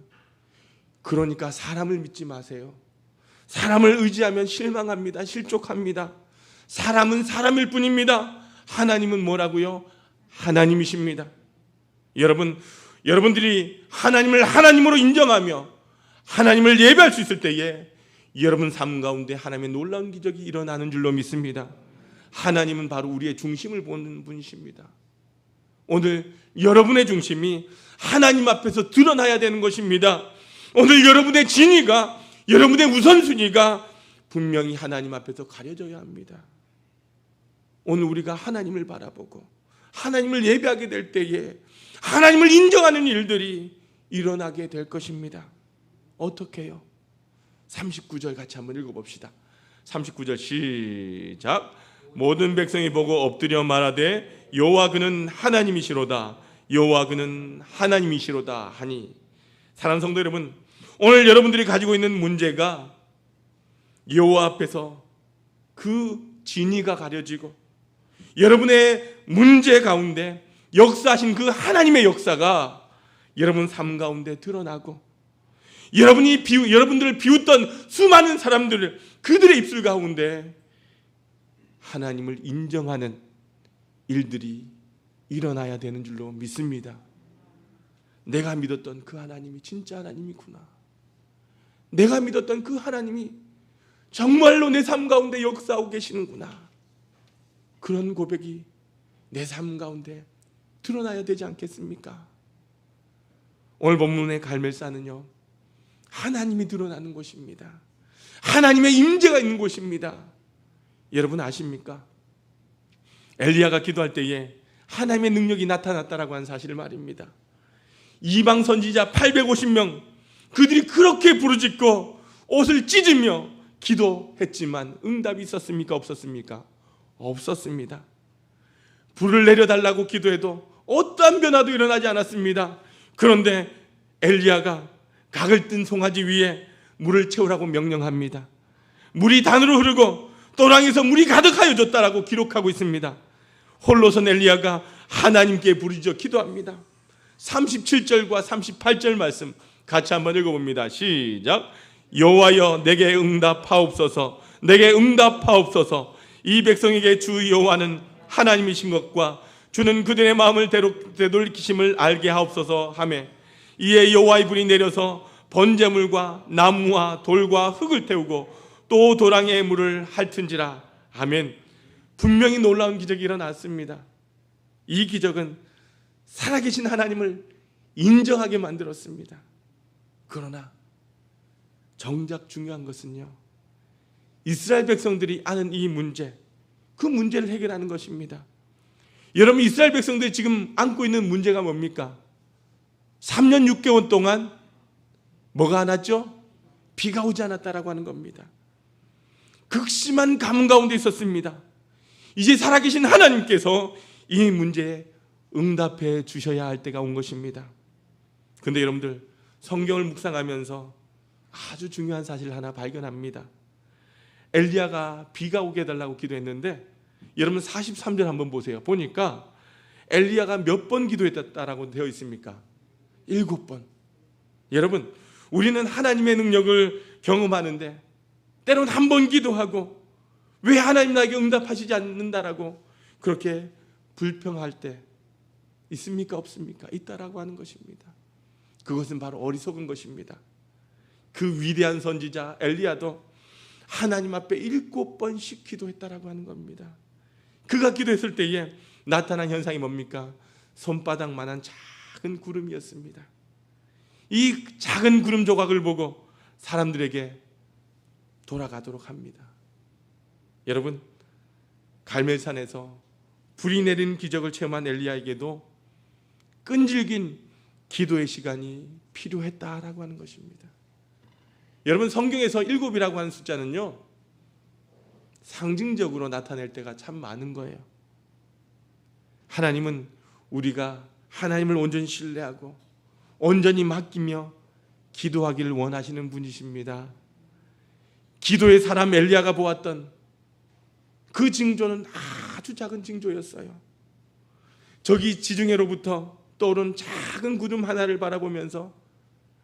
그러니까 사람을 믿지 마세요. 사람을 의지하면 실망합니다. 실족합니다. 사람은 사람일 뿐입니다. 하나님은 뭐라고요? 하나님이십니다. 여러분들이 하나님을 하나님으로 인정하며 하나님을 예배할 수 있을 때에 여러분 삶 가운데 하나님의 놀라운 기적이 일어나는 줄로 믿습니다. 하나님은 바로 우리의 중심을 보는 분이십니다. 오늘 여러분의 중심이 하나님 앞에서 드러나야 되는 것입니다. 오늘 여러분의 진위가, 여러분의 우선순위가 분명히 하나님 앞에서 가려져야 합니다. 오늘 우리가 하나님을 바라보고 하나님을 예배하게 될 때에 하나님을 인정하는 일들이 일어나게 될 것입니다. 어떻게 해요? 39절 같이 한번 읽어봅시다. 39절 시작. 모든 백성이 보고 엎드려 말하되 여호와 그는 하나님이시로다. 여호와 그는 하나님이시로다 하니. 사랑하는 성도 여러분, 오늘 여러분들이 가지고 있는 문제가 여호와 앞에서 그 진위가 가려지고 여러분의 문제 가운데 역사하신 그 하나님의 역사가 여러분 삶 가운데 드러나고 여러분들을 비웃던 수많은 사람들을 그들의 입술 가운데 하나님을 인정하는 일들이 일어나야 되는 줄로 믿습니다. 내가 믿었던 그 하나님이 진짜 하나님이구나. 내가 믿었던 그 하나님이 정말로 내 삶 가운데 역사하고 계시는구나. 그런 고백이 내 삶 가운데 드러나야 되지 않겠습니까? 오늘 본문의 갈멜산은요, 하나님이 드러나는 곳입니다. 하나님의 임재가 있는 곳입니다. 여러분 아십니까? 엘리야가 기도할 때에 하나님의 능력이 나타났다라고 하는 사실을 말입니다. 이방 선지자 850명, 그들이 그렇게 부르짖고 옷을 찢으며 기도했지만 응답이 있었습니까? 없었습니까? 없었습니다. 불을 내려달라고 기도해도 어떠한 변화도 일어나지 않았습니다. 그런데 엘리야가 각을 뜬 송아지 위에 물을 채우라고 명령합니다. 물이 단으로 흐르고 또랑에서 물이 가득하여 졌다라고 기록하고 있습니다. 홀로선 엘리야가 하나님께 부르짖어 기도합니다. 37절과 38절 말씀 같이 한번 읽어봅니다. 시작. 여호와여 내게 응답하옵소서. 내게 응답하옵소서. 이 백성에게 주 여호와는 하나님이신 것과 주는 그들의 마음을 되돌리심을 알게 하옵소서 하매 이에 여호와의 불이 내려서 번제물과 나무와 돌과 흙을 태우고 또 도랑의 물을 핥은지라. 아멘. 분명히 놀라운 기적이 일어났습니다. 이 기적은 살아계신 하나님을 인정하게 만들었습니다. 그러나 정작 중요한 것은요, 이스라엘 백성들이 아는 이 문제, 그 문제를 해결하는 것입니다. 여러분, 이스라엘 백성들이 지금 안고 있는 문제가 뭡니까? 3년 6개월 동안 뭐가 안 왔죠? 비가 오지 않았다라고 하는 겁니다. 극심한 가뭄 가운데 있었습니다. 이제 살아계신 하나님께서 이 문제에 응답해 주셔야 할 때가 온 것입니다. 그런데 여러분들, 성경을 묵상하면서 아주 중요한 사실을 하나 발견합니다. 엘리야가 비가 오게 해달라고 기도했는데 여러분 43절 한번 보세요. 보니까 엘리야가 몇 번 기도했다라고 되어 있습니까? 7번. 여러분, 우리는 하나님의 능력을 경험하는데 때로는 한 번 기도하고 왜 하나님 나에게 응답하시지 않는다라고 그렇게 불평할 때 있습니까? 없습니까? 있다라고 하는 것입니다. 그것은 바로 어리석은 것입니다. 그 위대한 선지자 엘리야도 하나님 앞에 7번씩 기도했다라고 하는 겁니다. 그가 기도했을 때에 나타난 현상이 뭡니까? 손바닥만한 작은 구름이었습니다. 이 작은 구름 조각을 보고 사람들에게 돌아가도록 합니다. 여러분, 갈멜산에서 불이 내린 기적을 체험한 엘리야에게도 끈질긴 기도의 시간이 필요했다라고 하는 것입니다. 여러분, 성경에서 7이라고 하는 숫자는요, 상징적으로 나타낼 때가 참 많은 거예요. 하나님은 우리가 하나님을 온전히 신뢰하고 온전히 맡기며 기도하기를 원하시는 분이십니다. 기도의 사람 엘리야가 보았던 그 징조는 아주 작은 징조였어요. 저기 지중해로부터 떠오른 작은 구름 하나를 바라보면서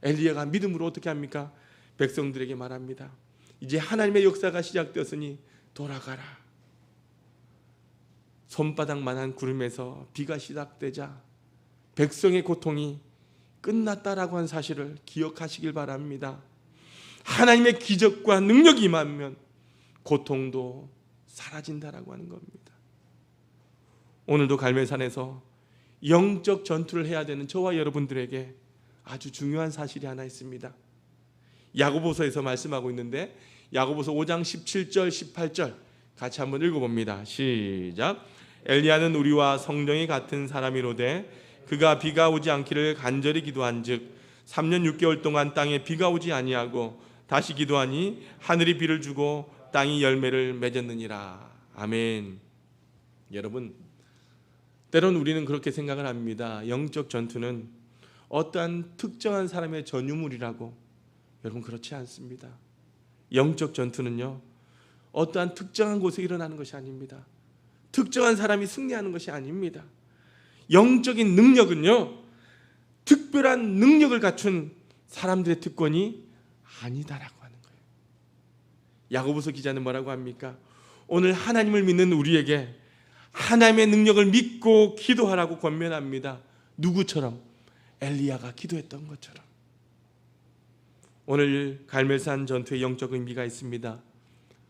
엘리야가 믿음으로 어떻게 합니까? 백성들에게 말합니다. 이제 하나님의 역사가 시작되었으니 돌아가라. 손바닥만한 구름에서 비가 시작되자 백성의 고통이 끝났다라고 한 사실을 기억하시길 바랍니다. 하나님의 기적과 능력이 임하면 고통도 사라진다라고 하는 겁니다. 오늘도 갈멜산에서 영적 전투를 해야 되는 저와 여러분들에게 아주 중요한 사실이 하나 있습니다. 야고보서에서 말씀하고 있는데 야고보서 5장 17절 18절 같이 한번 읽어봅니다. 시작. 엘리야는 우리와 성령이 같은 사람이로되 그가 비가 오지 않기를 간절히 기도한즉 3년 6개월 동안 땅에 비가 오지 아니하고 다시 기도하니 하늘이 비를 주고 땅이 열매를 맺었느니라. 아멘. 여러분, 때론 우리는 그렇게 생각을 합니다. 영적 전투는 어떠한 특정한 사람의 전유물이라고. 여러분, 그렇지 않습니다. 영적 전투는요, 어떠한 특정한 곳에 일어나는 것이 아닙니다. 특정한 사람이 승리하는 것이 아닙니다. 영적인 능력은요, 특별한 능력을 갖춘 사람들의 특권이 아니다라고 하는 거예요. 야고보서 기자는 뭐라고 합니까? 오늘 하나님을 믿는 우리에게 하나님의 능력을 믿고 기도하라고 권면합니다. 누구처럼? 엘리야가 기도했던 것처럼. 오늘 갈멜산 전투의 영적 의미가 있습니다.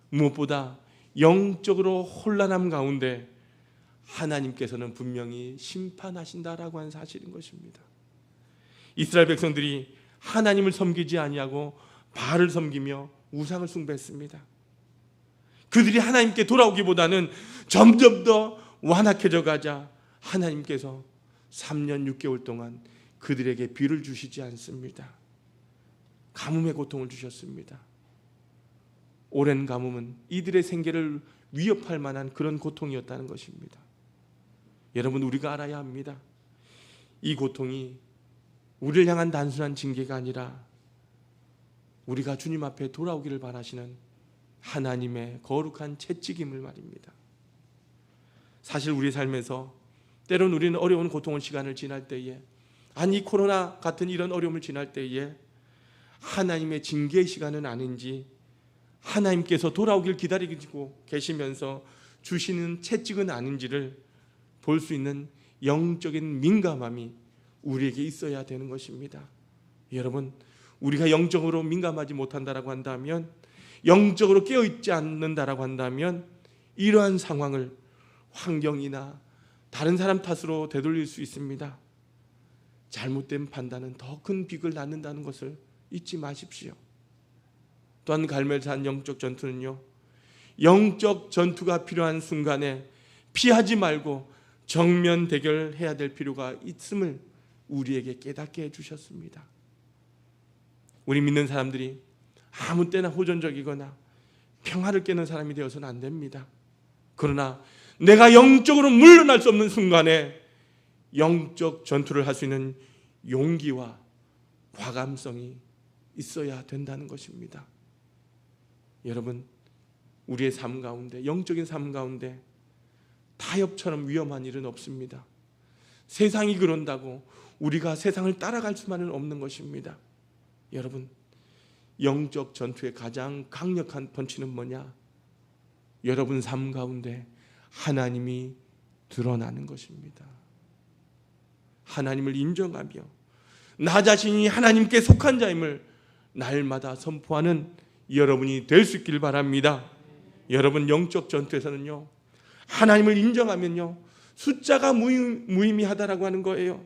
무엇보다 영적으로 혼란함 가운데 하나님께서는 분명히 심판하신다라고 하는 사실인 것입니다. 이스라엘 백성들이 하나님을 섬기지 아니하고 바알을 섬기며 우상을 숭배했습니다. 그들이 하나님께 돌아오기보다는 점점 더 완악해져 가자 하나님께서 3년 6개월 동안 그들에게 비를 주시지 않습니다. 가뭄의 고통을 주셨습니다. 오랜 가뭄은 이들의 생계를 위협할 만한 그런 고통이었다는 것입니다. 여러분, 우리가 알아야 합니다. 이 고통이 우리를 향한 단순한 징계가 아니라 우리가 주님 앞에 돌아오기를 바라시는 하나님의 거룩한 채찍임을 말입니다. 사실 우리 삶에서 때론 우리는 어려운 고통의 시간을 지날 때에, 아니 코로나 같은 이런 어려움을 지날 때에 하나님의 징계의 시간은 아닌지, 하나님께서 돌아오길 기다리고 계시면서 주시는 채찍은 아닌지를 볼 수 있는 영적인 민감함이 우리에게 있어야 되는 것입니다. 여러분, 우리가 영적으로 민감하지 못한다라고 한다면, 영적으로 깨어있지 않는다라고 한다면 이러한 상황을 환경이나 다른 사람 탓으로 되돌릴 수 있습니다. 잘못된 판단은 더 큰 빚을 낳는다는 것을 잊지 마십시오. 또한 갈멜산 영적 전투는요, 영적 전투가 필요한 순간에 피하지 말고 정면 대결해야 될 필요가 있음을 우리에게 깨닫게 해주셨습니다. 우리 믿는 사람들이 아무 때나 호전적이거나 평화를 깨는 사람이 되어서는 안 됩니다. 그러나 내가 영적으로 물러날 수 없는 순간에 영적 전투를 할 수 있는 용기와 과감성이 있어야 된다는 것입니다. 여러분, 우리의 삶 가운데, 영적인 삶 가운데 타협처럼 위험한 일은 없습니다. 세상이 그런다고 우리가 세상을 따라갈 수만은 없는 것입니다. 여러분, 영적 전투의 가장 강력한 펀치는 뭐냐? 여러분 삶 가운데 하나님이 드러나는 것입니다. 하나님을 인정하며 나 자신이 하나님께 속한 자임을 날마다 선포하는 여러분이 될 수 있길 바랍니다. 여러분, 영적 전투에서는요, 하나님을 인정하면요, 숫자가 무의미하다라고 하는 거예요.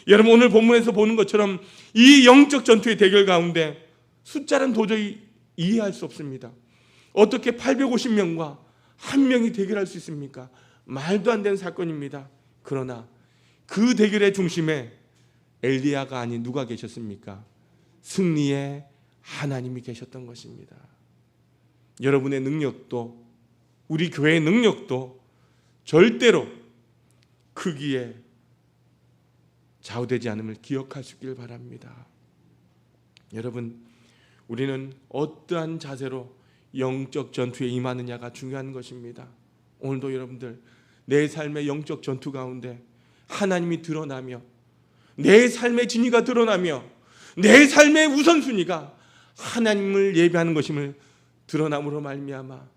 여러분, 오늘 본문에서 보는 것처럼 이 영적 전투의 대결 가운데 숫자는 도저히 이해할 수 없습니다. 어떻게 850명과 한 명이 대결할 수 있습니까? 말도 안 되는 사건입니다. 그러나 그 대결의 중심에 엘리야가 아닌 누가 계셨습니까? 승리의 하나님이 계셨던 것입니다. 여러분의 능력도, 우리 교회의 능력도 절대로 크기에 좌우되지 않음을 기억할 수 있길 바랍니다. 여러분, 우리는 어떠한 자세로 영적 전투에 임하느냐가 중요한 것입니다. 오늘도 여러분들 내 삶의 영적 전투 가운데 하나님이 드러나며 내 삶의 진리가 드러나며 내 삶의 우선순위가 하나님을 예배하는 것임을 드러남으로 말미암아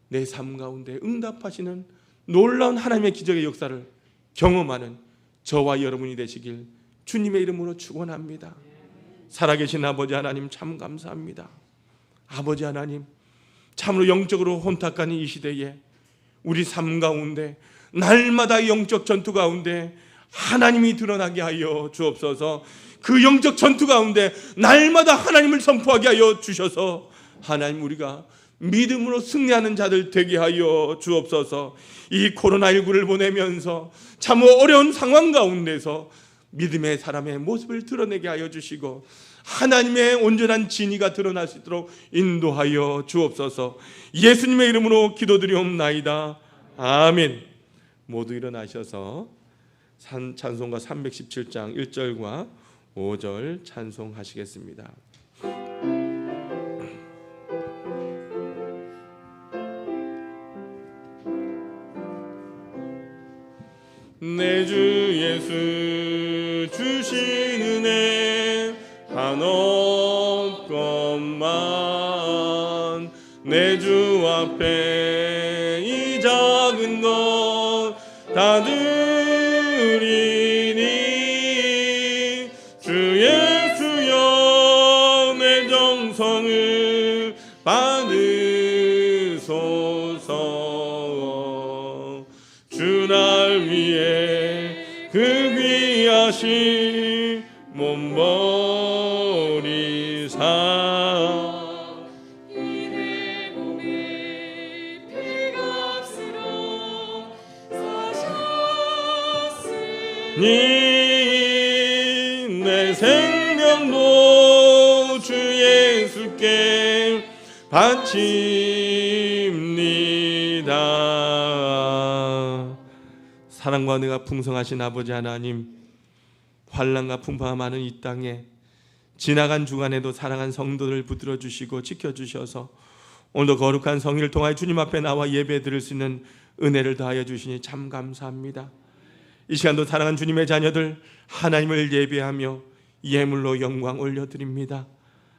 내 삶 가운데 응답하시는 놀라운 하나님의 기적의 역사를 경험하는 저와 여러분이 되시길 주님의 이름으로 축원합니다. 살아계신 아버지 하나님 참 감사합니다. 아버지 하나님, 참으로 영적으로 혼탁한 이 시대에 우리 삶 가운데 날마다 영적 전투 가운데 하나님이 드러나게 하여 주옵소서. 그 영적 전투 가운데 날마다 하나님을 선포하게 하여 주셔서 하나님 우리가 믿음으로 승리하는 자들 되게 하여 주옵소서. 이 코로나19를 보내면서 참 어려운 상황 가운데서 믿음의 사람의 모습을 드러내게 하여 주시고 하나님의 온전한 진리가 드러날 수 있도록 인도하여 주옵소서. 예수님의 이름으로 기도드리옵나이다. 아멘. 모두 일어나셔서 찬송가 317장 1절과 5절 찬송하시겠습니다. 내 주 예수 주신 은혜 한없건만 내 주 앞에 이 작은 것 다 드리니 주 예수여 내 정성을 받으소서. 주 날 위해 그 귀하신 몸 버리사 이내 몸을 피값으로 사셨으니 내 생명도 주 예수께 바칩니다. 사랑과 은혜가 풍성하신 아버지 하나님, 환난과 풍파가 많은 이 땅에 지나간 주간에도 사랑한 성도들 붙들어 주시고 지켜주셔서 오늘도 거룩한 성일을 통하여 주님 앞에 나와 예배 드릴 수 있는 은혜를 더하여 주시니 참 감사합니다. 이 시간도 사랑하는 주님의 자녀들 하나님을 예배하며 예물로 영광 올려드립니다.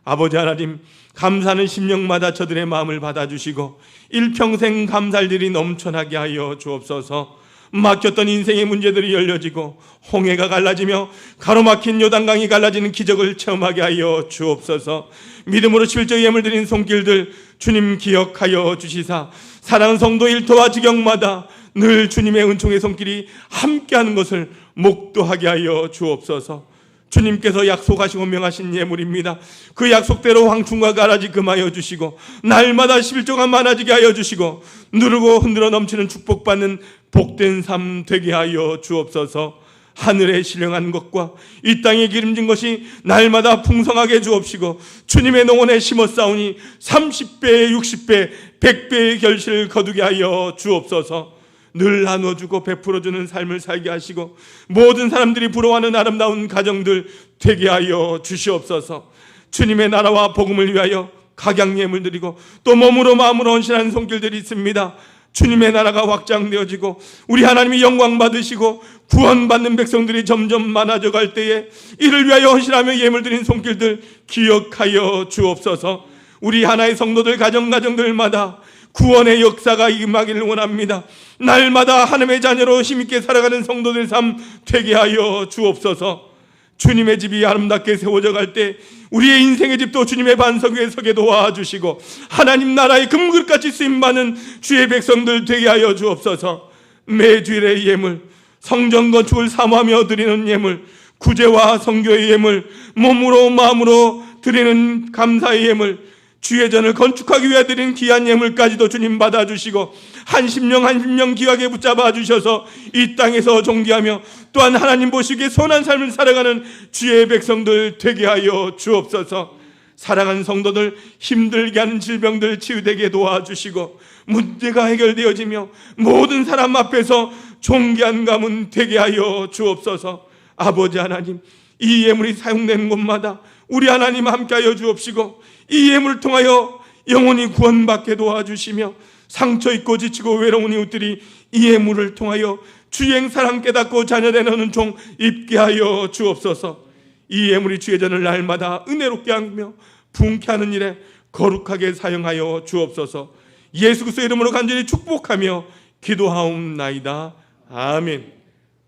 아버지 하나님, 감사하는 심령마다 저들의 마음을 받아주시고 일평생 감사할 일이 넘쳐나게 하여 주옵소서. 막혔던 인생의 문제들이 열려지고 홍해가 갈라지며 가로막힌 요단강이 갈라지는 기적을 체험하게 하여 주옵소서. 믿음으로 실제 예물 드린 손길들 주님 기억하여 주시사 사랑하는 성도 일터와 지경마다 늘 주님의 은총의 손길이 함께하는 것을 목도하게 하여 주옵소서. 주님께서 약속하시고 명하신 예물입니다. 그 약속대로 황충과 가라지 금하여 주시고 날마다 11조가 많아지게 하여 주시고 누르고 흔들어 넘치는 축복받는 복된 삶 되게 하여 주옵소서. 하늘에 신령한 것과 이 땅에 기름진 것이 날마다 풍성하게 주옵시고 주님의 농원에 심었사오니 30배, 60배, 100배의 결실을 거두게 하여 주옵소서. 늘 나눠주고 베풀어주는 삶을 살게 하시고 모든 사람들이 부러워하는 아름다운 가정들 되게 하여 주시옵소서. 주님의 나라와 복음을 위하여 각양 예물 드리고 또 몸으로 마음으로 헌신하는 손길들이 있습니다. 주님의 나라가 확장되어지고 우리 하나님이 영광 받으시고 구원받는 백성들이 점점 많아져 갈 때에 이를 위하여 헌신하며 예물 드린 손길들 기억하여 주옵소서. 우리 하나의 성도들 가정들마다 구원의 역사가 임하기를 원합니다. 날마다 하나님의 자녀로 힘있게 살아가는 성도들 삶 되게 하여 주옵소서. 주님의 집이 아름답게 세워져 갈 때 우리의 인생의 집도 주님의 반석 위에 서게 도와주시고 하나님 나라의 금그릇같이 쓰임받는 주의 백성들 되게 하여 주옵소서. 매주일의 예물, 성전 건축을 사모하며 드리는 예물, 구제와 성교의 예물, 몸으로 마음으로 드리는 감사의 예물, 주의 전을 건축하기 위해 드린 귀한 예물까지도 주님 받아주시고 한 심령 귀하게 붙잡아 주셔서 이 땅에서 존귀하며 또한 하나님 보시기에 선한 삶을 살아가는 주의 백성들 되게 하여 주옵소서. 사랑하는 성도들 힘들게 하는 질병들 치유되게 도와주시고 문제가 해결되어지며 모든 사람 앞에서 존귀한 가문 되게 하여 주옵소서. 아버지 하나님, 이 예물이 사용되는 곳마다 우리 하나님 함께하여 주옵시고 이 예물을 통하여 영혼이 구원받게 도와주시며 상처 입고 지치고 외로운 이웃들이 이 예물을 통하여 주의 사랑 깨닫고 자녀되는 종 입게 하여 주옵소서. 이 예물이 주의 전을 날마다 은혜롭게 하며 분케 하는 일에 거룩하게 사용하여 주옵소서. 예수 그리스도의 이름으로 간절히 축복하며 기도하옵나이다. 아멘.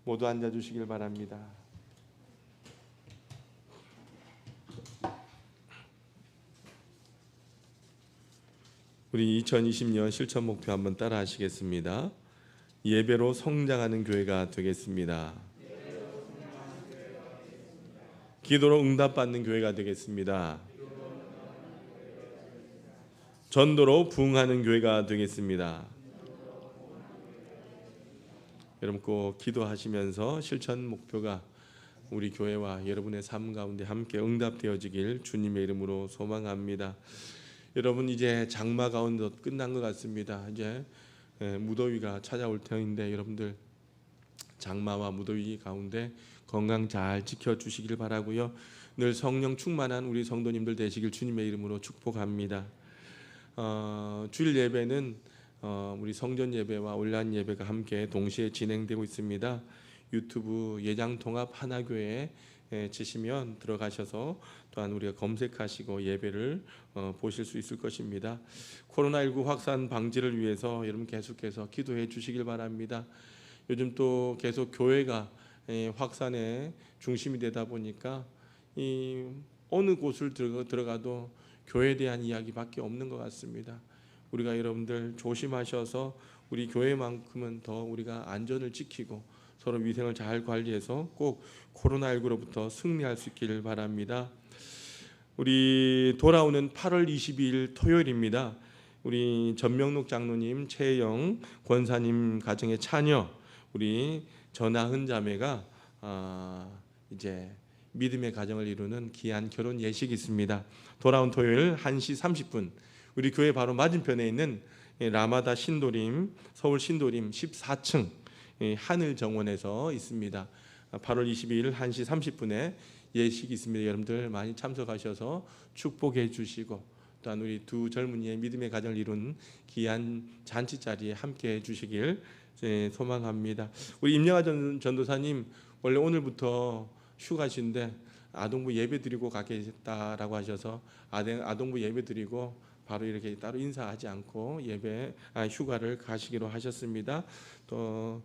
모두 앉아주시길 바랍니다. 우리 2020년 실천 목표 한번 따라 하시겠습니다. 예배로 성장하는 교회가 되겠습니다. 기도로 응답받는 교회가 되겠습니다. 전도로 부흥하는 교회가 되겠습니다. 여러분 꼭 기도하시면서 실천 목표가 우리 교회와 여러분의 삶 가운데 함께 응답되어지길 주님의 이름으로 소망합니다. 여러분 이제 장마 가운데 끝난 것 같습니다. 이제 무더위가 찾아올 터인데 여러분들 장마와 무더위 가운데 건강 잘 지켜주시길 바라고요. 늘 성령 충만한 우리 성도님들 되시길 주님의 이름으로 축복합니다. 주일 예배는 우리 성전 예배와 온라인 예배가 함께 동시에 진행되고 있습니다. 유튜브 예장통합 하나교회 치시면 들어가셔서 또한 우리가 검색하시고 예배를 보실 수 있을 것입니다. 코로나19 확산 방지를 위해서 여러분 계속해서 기도해 주시길 바랍니다. 요즘 또 계속 교회가 확산의 중심이 되다 보니까 이 어느 곳을 들어가도 교회에 대한 이야기밖에 없는 것 같습니다. 우리가 여러분들 조심하셔서 우리 교회만큼은 더 우리가 안전을 지키고 서로 위생을 잘 관리해서 꼭 코로나19로부터 승리할 수 있기를 바랍니다. 우리 돌아오는 8월 22일 토요일입니다. 우리 전명록 장로님, 최영 권사님 가정의 차녀 우리 전하은 자매가 이제 믿음의 가정을 이루는 귀한 결혼 예식이 있습니다. 돌아온 토요일 1시 30분 우리 교회 바로 맞은편에 있는 라마다 신도림 서울 신도림 14층 하늘 정원에서 있습니다. 8월 22일 1시 30분에 예식이 있습니다. 여러분들 많이 참석하셔서 축복해 주시고 또한 우리 두 젊은이의 믿음의 가정을 이룬 귀한 잔치 자리에 함께 해 주시길 소망합니다. 우리 임영아 전도사님 원래 오늘부터 휴가신데 아동부 예배 드리고 가겠다라고 하셔서 아동부 예배 드리고 바로 이렇게 따로 인사하지 않고 휴가를 가시기로 하셨습니다. 또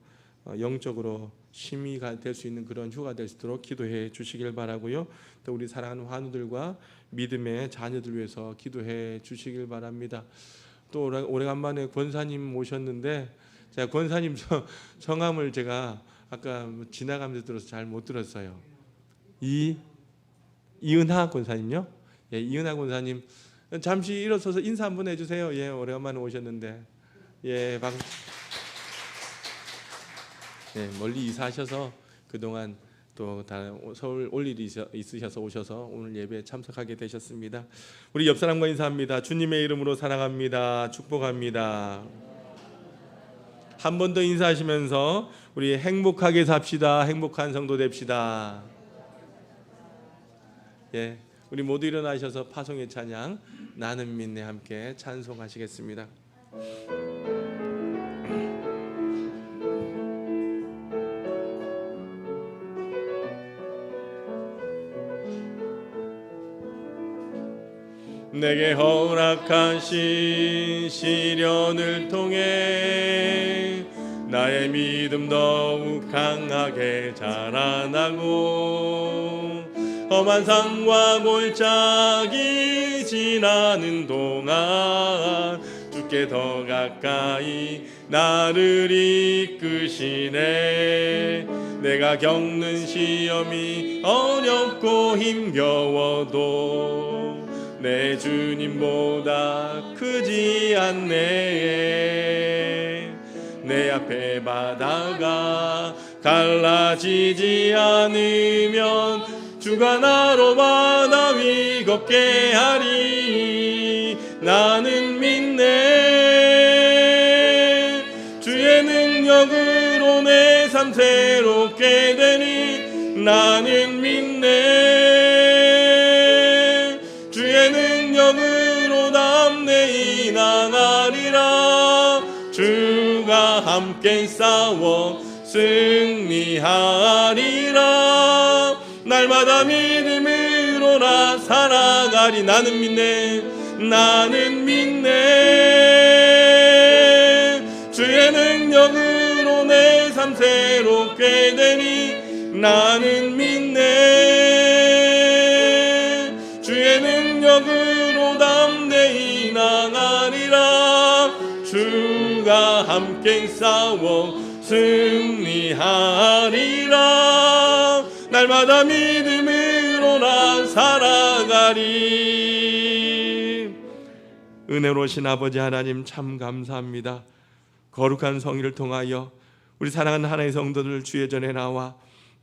영적으로 심의가 될 수 있는 그런 휴가 될 수 있도록 기도해 주시길 바라고요. 또 우리 사랑하는 환우들과 믿음의 자녀들 위해서 기도해 주시길 바랍니다. 또 오래간만에 권사님 모셨는데 제가 권사님 성함을 제가 아까 지나가면서 들어서 잘 못 들었어요. 이은하 권사님요? 예, 이은하 권사님 잠시 일어서서 인사 한번 해주세요. 예, 오래간만에 오셨는데 예, 네, 멀리 이사하셔서 그동안 또 서울 올 일이 있으셔서 오셔서 오늘 예배에 참석하게 되셨습니다. 우리 옆 사람과 인사합니다. 주님의 이름으로 사랑합니다. 축복합니다. 한 번 더 인사하시면서 우리 행복하게 삽시다. 행복한 성도 됩시다. 예, 우리 모두 일어나셔서 파송의 찬양 나는 믿네 함께 찬송하시겠습니다. 내게 허락하신 시련을 통해 나의 믿음 더욱 강하게 자라나고 험한 산과 골짜기 지나는 동안 주께 더 가까이 나를 이끄시네. 내가 겪는 시험이 어렵고 힘겨워도 내 주님보다 크지 않네. 내 앞에 바다가 갈라지지 않으면 주가 나로 바다 위 걷게 하리. 나는 믿네. 주의 능력으로 내 삶 새롭게 되니 나는 믿네. 주의 능력으로 담대히 나가리라. 함께 싸워 승리하리라. 날마다 믿음으로 나 살아가리. 나는 믿네, 나는 믿네. 주의 능력으로 내 삶 새롭게 되니 나는 믿네. 주의 능력으로 담대히 나가리라. 주가 함께 싸워 승리하리라. 날마다 믿음으로 나 살아가리. 은혜로우신 아버지 하나님 참 감사합니다. 거룩한 성의를 통하여 우리 사랑하는 하나님의 성도들 주의 전에 나와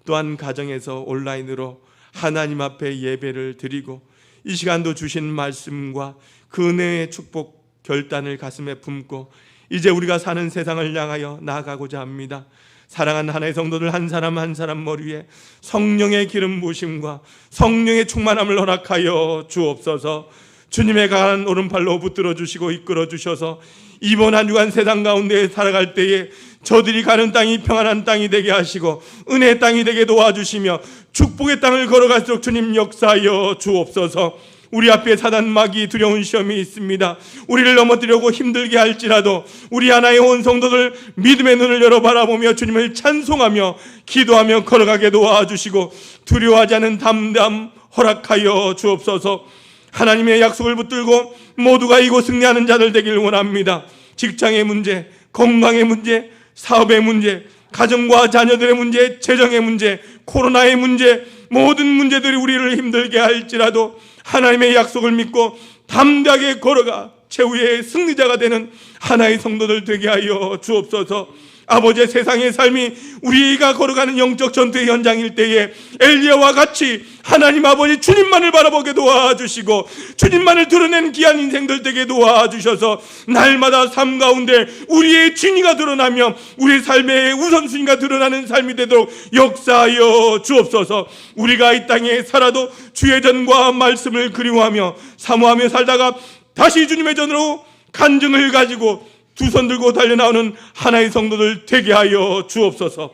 또한 가정에서 온라인으로 하나님 앞에 예배를 드리고 이 시간도 주신 말씀과 그 은혜의 축복 결단을 가슴에 품고 이제 우리가 사는 세상을 향하여 나아가고자 합니다. 사랑하는 하나님의 성도들 한 사람 한 사람 머리 위에 성령의 기름 부으심과 성령의 충만함을 허락하여 주옵소서. 주님의 강한 오른팔로 붙들어 주시고 이끌어 주셔서 이번 한 주간 세상 가운데 살아갈 때에 저들이 가는 땅이 평안한 땅이 되게 하시고 은혜의 땅이 되게 도와주시며 축복의 땅을 걸어갈수록 주님 역사하여 주옵소서. 우리 앞에 사단 마귀 두려운 시험이 있습니다. 우리를 넘어뜨리려고 힘들게 할지라도 우리 하나의 온 성도들 믿음의 눈을 열어 바라보며 주님을 찬송하며 기도하며 걸어가게 도와주시고 두려워하지 않은 담담 허락하여 주옵소서. 하나님의 약속을 붙들고 모두가 이곳 승리하는 자들 되길 원합니다. 직장의 문제, 건강의 문제, 사업의 문제, 가정과 자녀들의 문제, 재정의 문제, 코로나의 문제, 모든 문제들이 우리를 힘들게 할지라도 하나님의 약속을 믿고 담대하게 걸어가 최후의 승리자가 되는 하나의 성도들 되게 하여 주옵소서. 아버지의 세상의 삶이 우리가 걸어가는 영적 전투의 현장일 때에 엘리야와 같이 하나님 아버지 주님만을 바라보게 도와주시고 주님만을 드러내는 귀한 인생들 되게 도와주셔서 날마다 삶 가운데 우리의 진리가 드러나며 우리의 삶의 우선순위가 드러나는 삶이 되도록 역사하여 주옵소서. 우리가 이 땅에 살아도 주의 전과 말씀을 그리워하며 사모하며 살다가 다시 주님의 전으로 간증을 가지고 두 손 들고 달려나오는 하나의 성도들 되게 하여 주옵소서.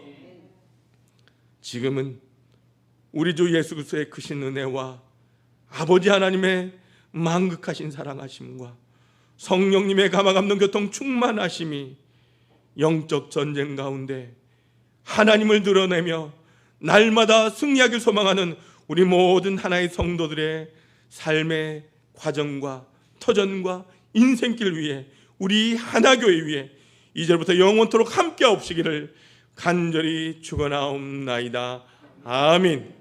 지금은 우리 주 예수 그리스도의 크신 은혜와 아버지 하나님의 만극하신 사랑하심과 성령님의 감화감동 교통 충만하심이 영적 전쟁 가운데 하나님을 드러내며 날마다 승리하길 소망하는 우리 모든 하나의 성도들의 삶의 과정과 터전과 인생길 위에 우리 하나교회 위에 이제부터 영원토록 함께 없으기를 간절히 축원하옵나이다. 아멘.